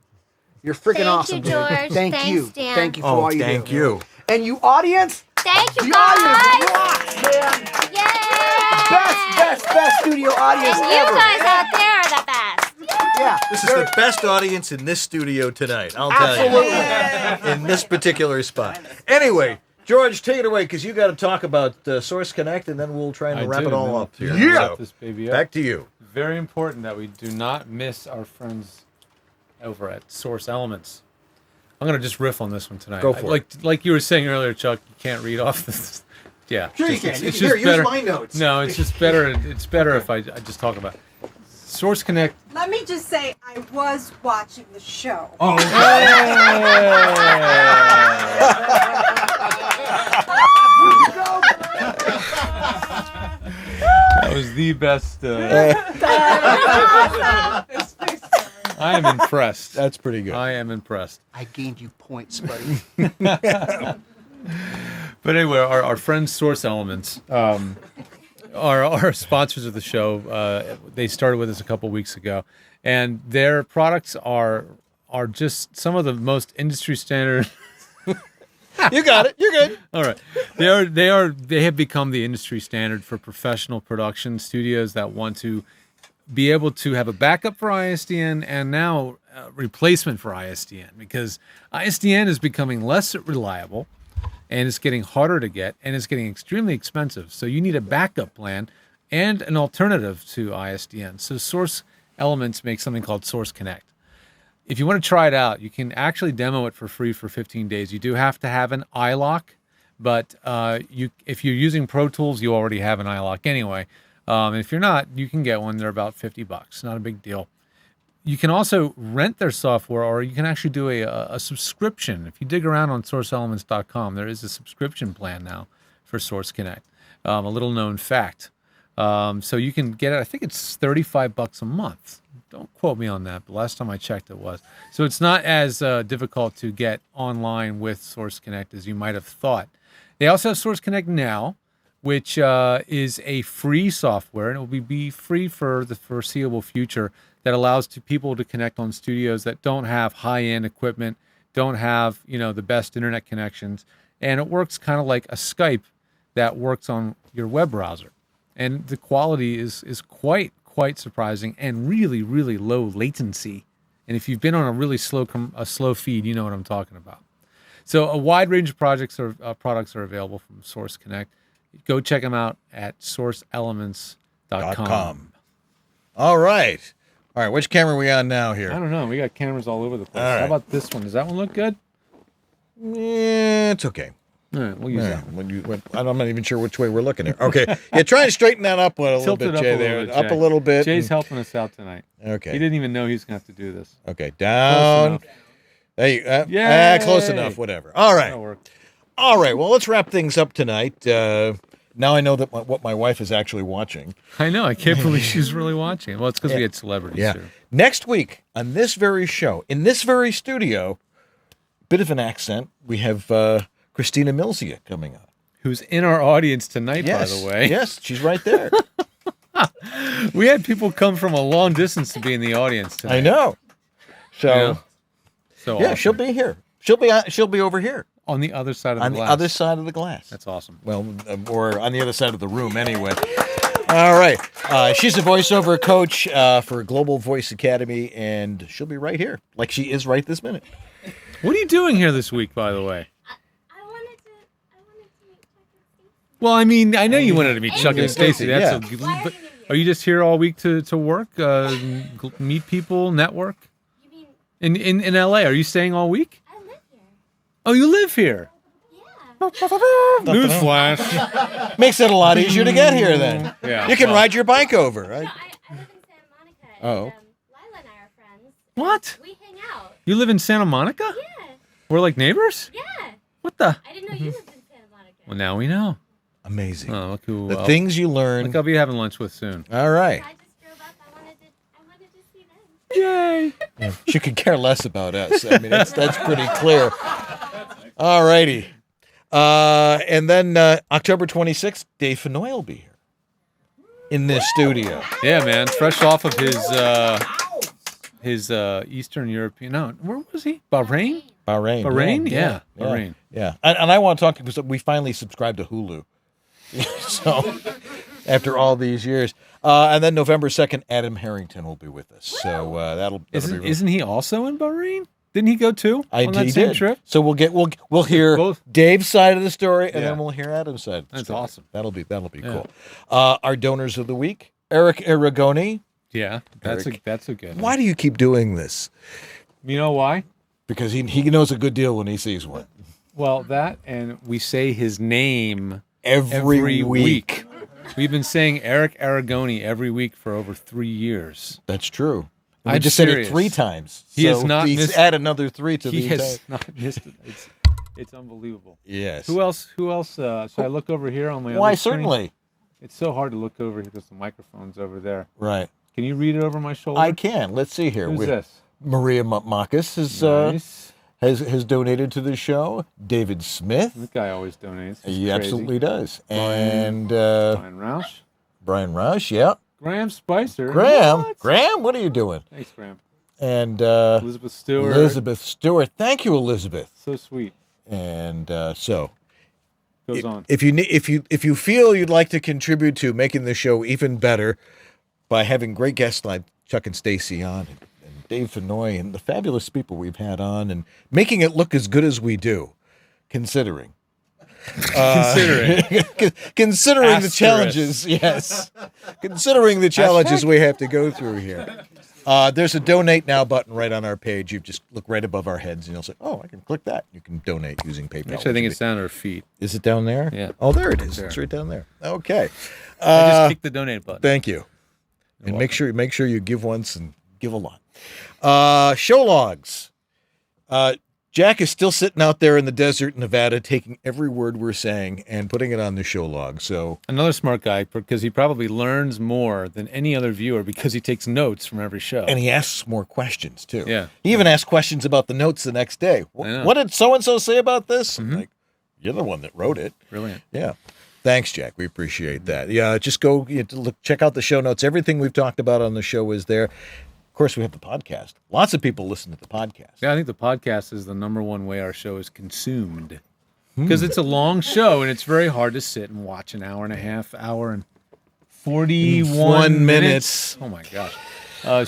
You're freaking awesome, Thank you, dude. George. Thank Thanks, you. Dan. Thank you for all you do. Thank you. And you audience, Thank you, the guys. audience rocks, man. Yay! Best studio audience And you ever. guys out there are the best. Yeah. This is the best audience in this studio tonight, I'll tell you. In this particular spot. Anyway, George, take it away, because you got to talk about Source Connect, and then we'll try and wrap it all up here. Wrap this baby up. Back to you. Very important that we do not miss our friends over at Source Elements. I'm going to just riff on this one tonight. Go for it. Like you were saying earlier, Chuck, you can't read off this. Yeah. Sure you can. Here, use my notes. No, it's just better. It's better if I just talk about it. Source Connect. Let me just say, I was watching the show. Oh, that was the best. I am impressed. That's pretty good. I am impressed. I gained you points, buddy. But anyway, our friends Source Elements are sponsors of the show. They started with us a couple weeks ago, and their products are just some of the most industry standard. You got it. You're good. All right. They have become the industry standard for professional production studios that want to be able to have a backup for ISDN and now replacement for ISDN, because ISDN is becoming less reliable. and it's getting harder to get, and it's getting extremely expensive. So you need a backup plan and an alternative to ISDN. So Source Elements makes something called Source Connect. If you want to try it out, you can actually demo it for free for 15 days. You do have to have an iLock, but if you're using Pro Tools, you already have an iLock anyway. And if you're not, you can get one. They're about $50. Not a big deal. You can also rent their software, or you can actually do a subscription. If you dig around on SourceElements.com, there is a subscription plan now for Source Connect. A little known fact. So you can get it. I think it's $35 a month. Don't quote me on that, but last time I checked, it was. So it's not as difficult to get online with Source Connect as you might have thought. They also have Source Connect Now, which is a free software, and it will be free for the foreseeable future, that allows people to connect on studios that don't have high-end equipment, don't have the best internet connections, and it works kind of like a Skype that works on your web browser. And the quality is quite surprising and really, really low latency. And if you've been on a really slow feed, you know what I'm talking about. So a wide range of products are available from Source Connect. Go check them out at sourceelements.com. All right. Which camera are we on now here? I don't know. We got cameras all over the place. All right. How about this one? Does that one look good? Yeah, it's okay. All right, we'll use that. I'm not even sure which way we're looking here. Okay. Yeah, try and straighten that up a little bit, Jay. Up a little bit. Jay's helping us out tonight. Okay. He didn't even know he was going to have to do this. Okay, down. Hey, close enough, whatever. All right. All right, well, let's wrap things up tonight. Now I know that what my wife is actually watching. I know. I can't believe she's really watching. Well, it's because we had celebrities here. Next week, on this very show, in this very studio, bit of an accent, we have Christina Milzia coming on. Who's in our audience tonight, by the way. Yes, she's right there. We had people come from a long distance to be in the audience tonight. I know. So awesome. she'll be here. She'll be over here. On the other side of the glass. On the other side of the glass. That's awesome. Well, or on the other side of the room anyway. All right. She's a voiceover coach for Global Voice Academy, and she'll be right here, like she is right this minute. What are you doing here this week, by the way? I wanted to meet Chuck and Stacey. Well, I mean, I know you wanted to meet Chuck and Stacey. Yeah. Are you just here all week to work, meet people, network? You mean in LA? Are you staying all week? I live here. Oh, you live here? Yeah. Newsflash. Makes it a lot easier to get here then. Yeah. You can ride your bike over, right? No, I live in Santa Monica. Oh. And, Lila and I are friends. What? We hang out. You live in Santa Monica? Yeah. We're like neighbors? Yeah. What the? I didn't know you lived in Santa Monica. Well, now we know. Amazing. Oh, look who The things you learn. Look, I'll be having lunch with soon. All right. I just drove up. I wanted to see them. Yay. She could care less about us. I mean, that's pretty clear. All righty. And then October 26th, Dave Fennoy will be here in this studio. Yeah, man. Fresh off of his Eastern European. No, where was he? Bahrain? Bahrain. Yeah. Bahrain. Yeah. And I want to talk because we finally subscribed to Hulu. So after all these years. And then November 2nd, Adam Harrington will be with us. So that'll be Isn't he also in Bahrain? Didn't he go too? He on that same did. trip? So we'll hear Both. Dave's side of the story, and Yeah. then we'll hear Adam's side of the That's story. awesome. That'll be Yeah. cool. Our donors of the week, Eric Aragoni. Yeah, that's Eric. a good one. Why do you keep doing this? You know why? Because he knows a good deal when he sees one. Well, that and we say his name Every week. We've been saying Eric Aragoni every week for over 3 years. That's true. We I'm just serious. said it 3 times. He has not he's missed. add another 3 to He the has entire. not missed it. It's unbelievable. Yes. Who else? Should I look over here on my? Why, other screen? certainly. It's so hard to look over here because the microphone's over there. Right. Can you read it over my shoulder? I can. Let's see here. Who's this? Maria Makis has Nice. has donated to the show. David Smith. This guy always donates. It's He crazy. absolutely does. Brian- And Brian Roush. Brian Rush, yeah. Graham Spicer. Graham. What? Graham, what are you doing? Thanks, Graham. And Elizabeth Stewart. Elizabeth Stewart. Thank you, Elizabeth. So sweet. And so Goes on. if you feel you'd like to contribute to making the show even better by having great guests like Chuck and Stacey on and Dave Fennoy and the fabulous people we've had on and making it look as good as we do, considering Considering the Asterisk. challenges, yes. Considering the challenges we have to go through here. There's a donate now button right on our page. You just look right above our heads and you'll say, oh, I can click that. You can donate using PayPal. Actually, I think it's down at our feet. Is it down there? Yeah. Oh, there it is. There. It's right down there. Okay. I just click the donate button. Thank you. And make sure you give once and give a lot. Show logs. Jack is still sitting out there in the desert in Nevada, taking every word we're saying and putting it on the show log. So another smart guy, because he probably learns more than any other viewer because he takes notes from every show. And he asks more questions too. Yeah. He even asks questions about the notes the next day. What did so and so say about this? I'm like, you're the one that wrote it. Brilliant. Yeah. Thanks, Jack. We appreciate that. Yeah, just go check out the show notes. Everything we've talked about on the show is there. Of course, we have the podcast. Lots of people listen to the podcast. Yeah, I think the podcast is the number one way our show is consumed. Because it's a long show, and it's very hard to sit and watch an hour and a half, hour and 41 minutes. Oh, my gosh.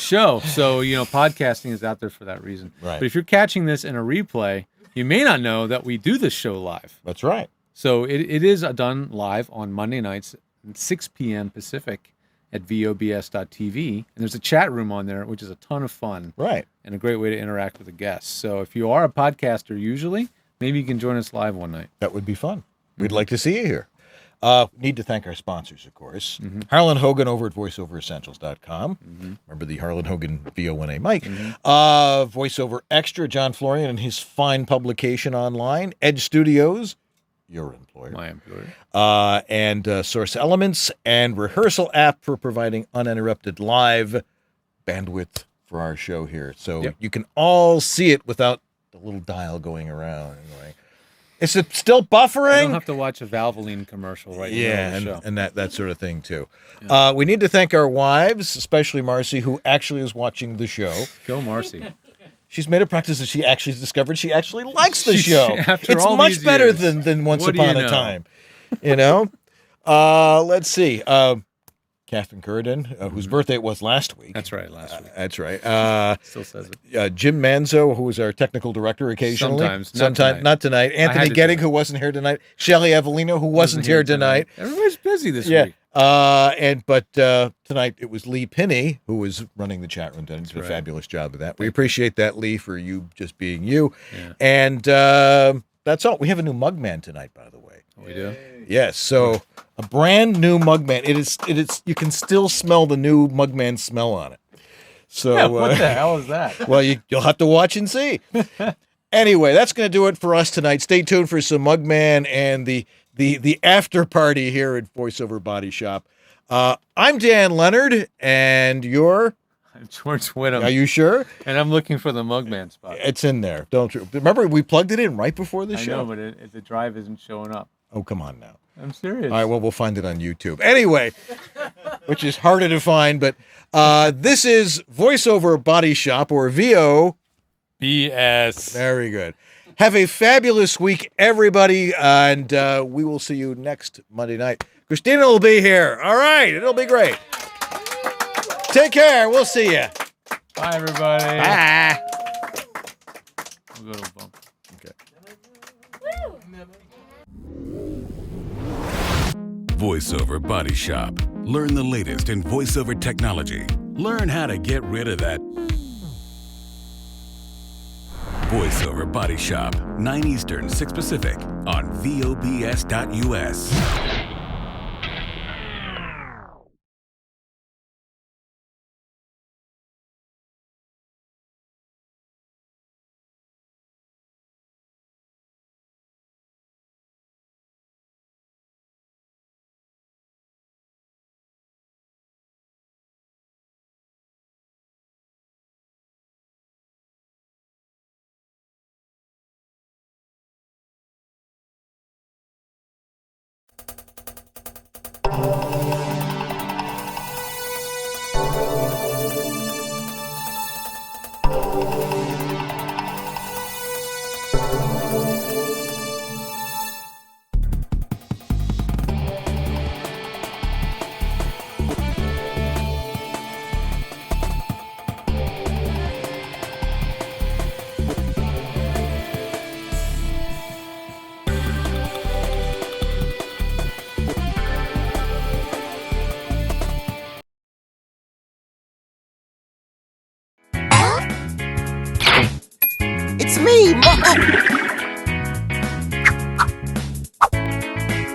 Show. So, podcasting is out there for that reason. Right. But if you're catching this in a replay, you may not know that we do this show live. That's right. So it is done live on Monday nights at 6 p.m. Pacific at VOBS.tv. And there's a chat room on there, which is a ton of fun. Right. And a great way to interact with the guests. So if you are a podcaster usually, maybe you can join us live one night. That would be fun. We'd like to see you here. Need to thank our sponsors, of course. Harlan Hogan over at voiceoveressentials.com. Remember the Harlan Hogan VO1A mic. Voiceover Extra, John Florian and his fine publication online. Edge Studios, your employer. My employer. And Source Elements and Rehearsal app for providing uninterrupted live bandwidth for our show here. So you can all see it without the little dial going around. Anyway. Is it still buffering? You don't have to watch a Valvoline commercial right Yeah, in the show. and that sort of thing too. We need to thank our wives, especially Marcy, who actually is watching the show. Go Marcy. She's made a practice that she actually discovered she actually likes the show. After It's all much these better years, than Once what do Upon you a know? Time. Let's see. Catherine Curran, whose birthday it was last week. That's right, last week. That's right. Still says it. Jim Manzo, who is our technical director occasionally. Sometimes, not tonight. Anthony Gettig, who wasn't here tonight. Shelley Avellino, who wasn't here tonight. Everybody's busy this week. But tonight it was Lee Pinney who was running the chat room. Did a fabulous job of that. We appreciate that, Lee, for you just being you. Yeah. And that's all. We have a new Mugman tonight, by the way. We do. Yes. So a brand new Mugman. It is. You can still smell the new Mugman smell on it. So what the hell is that? Well, you'll have to watch and see. Anyway, that's going to do it for us tonight. Stay tuned for some Mugman and the after party here at Voiceover Body Shop. I'm Dan Leonard, and you're George Whittam. Are you sure? And I'm looking for the Mugman spot. It's in there. Don't you remember we plugged it in right before the show? I know, but the drive isn't showing up. Oh, come on now. I'm serious. All right, well, we'll find it on YouTube. Anyway, which is harder to find, but this is Voiceover Body Shop, or VO. BS. Very good. Have a fabulous week, everybody, and we will see you next Monday night. Christina will be here. All right, it'll be great. Take care. We'll see you. Bye, everybody. Bye. We'll go to a bump. Okay. VoiceOver Body Shop. Learn the latest in voiceover technology. Learn how to get rid of that. VoiceOver Body Shop. 9 Eastern, 6 Pacific on VOBS.us.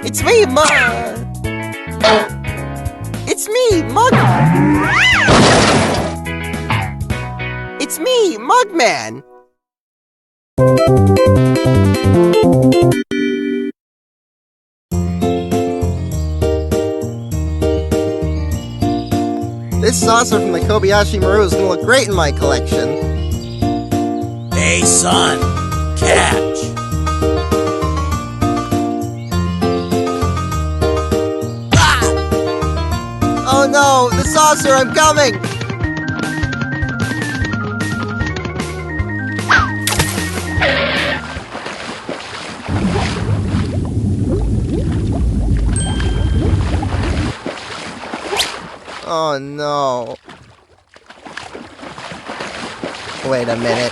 It's me, It's me, It's me, Mugman! This saucer from the Kobayashi Maru is gonna look great in my collection. Hey, son, catch. Oh no, the saucer, I'm coming! Oh no. Wait a minute.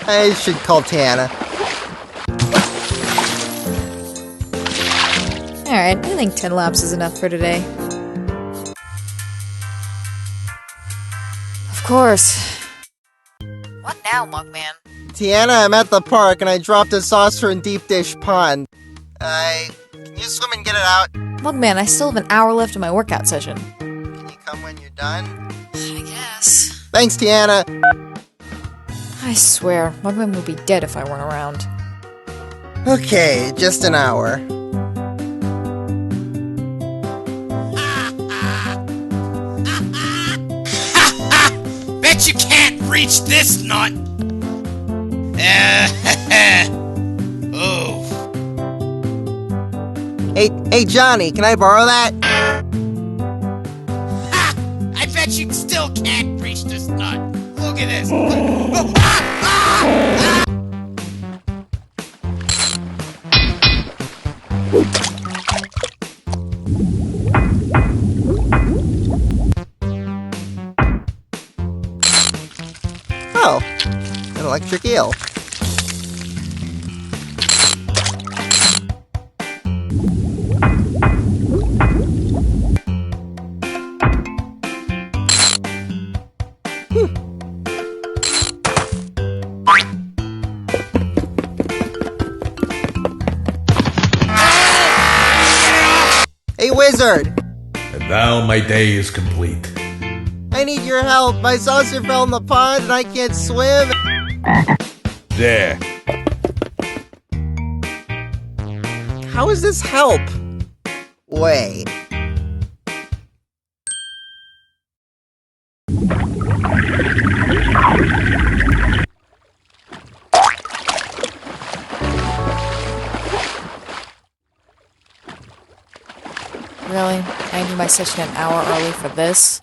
I should call Tana. Alright, I think 10 laps is enough for today. Of course. What now, Mugman? Tiana, I'm at the park and I dropped a saucer in Deep Dish Pond. Can you swim and get it out? Mugman, I still have an hour left in my workout session. Can you come when you're done? I guess. Thanks, Tiana! I swear, Mugman would be dead if I weren't around. Okay, just an hour. Bet you can't reach this nut! Oh. Hey, Johnny, can I borrow that? Ha! I bet you still can't reach this nut. Look at this. Oh, an electric eel. Hey, wizard! And now my day is complete. I need your help. My saucer fell in the pond and I can't swim. There. How does this help? Wait. Really? I ended my session an hour early for this?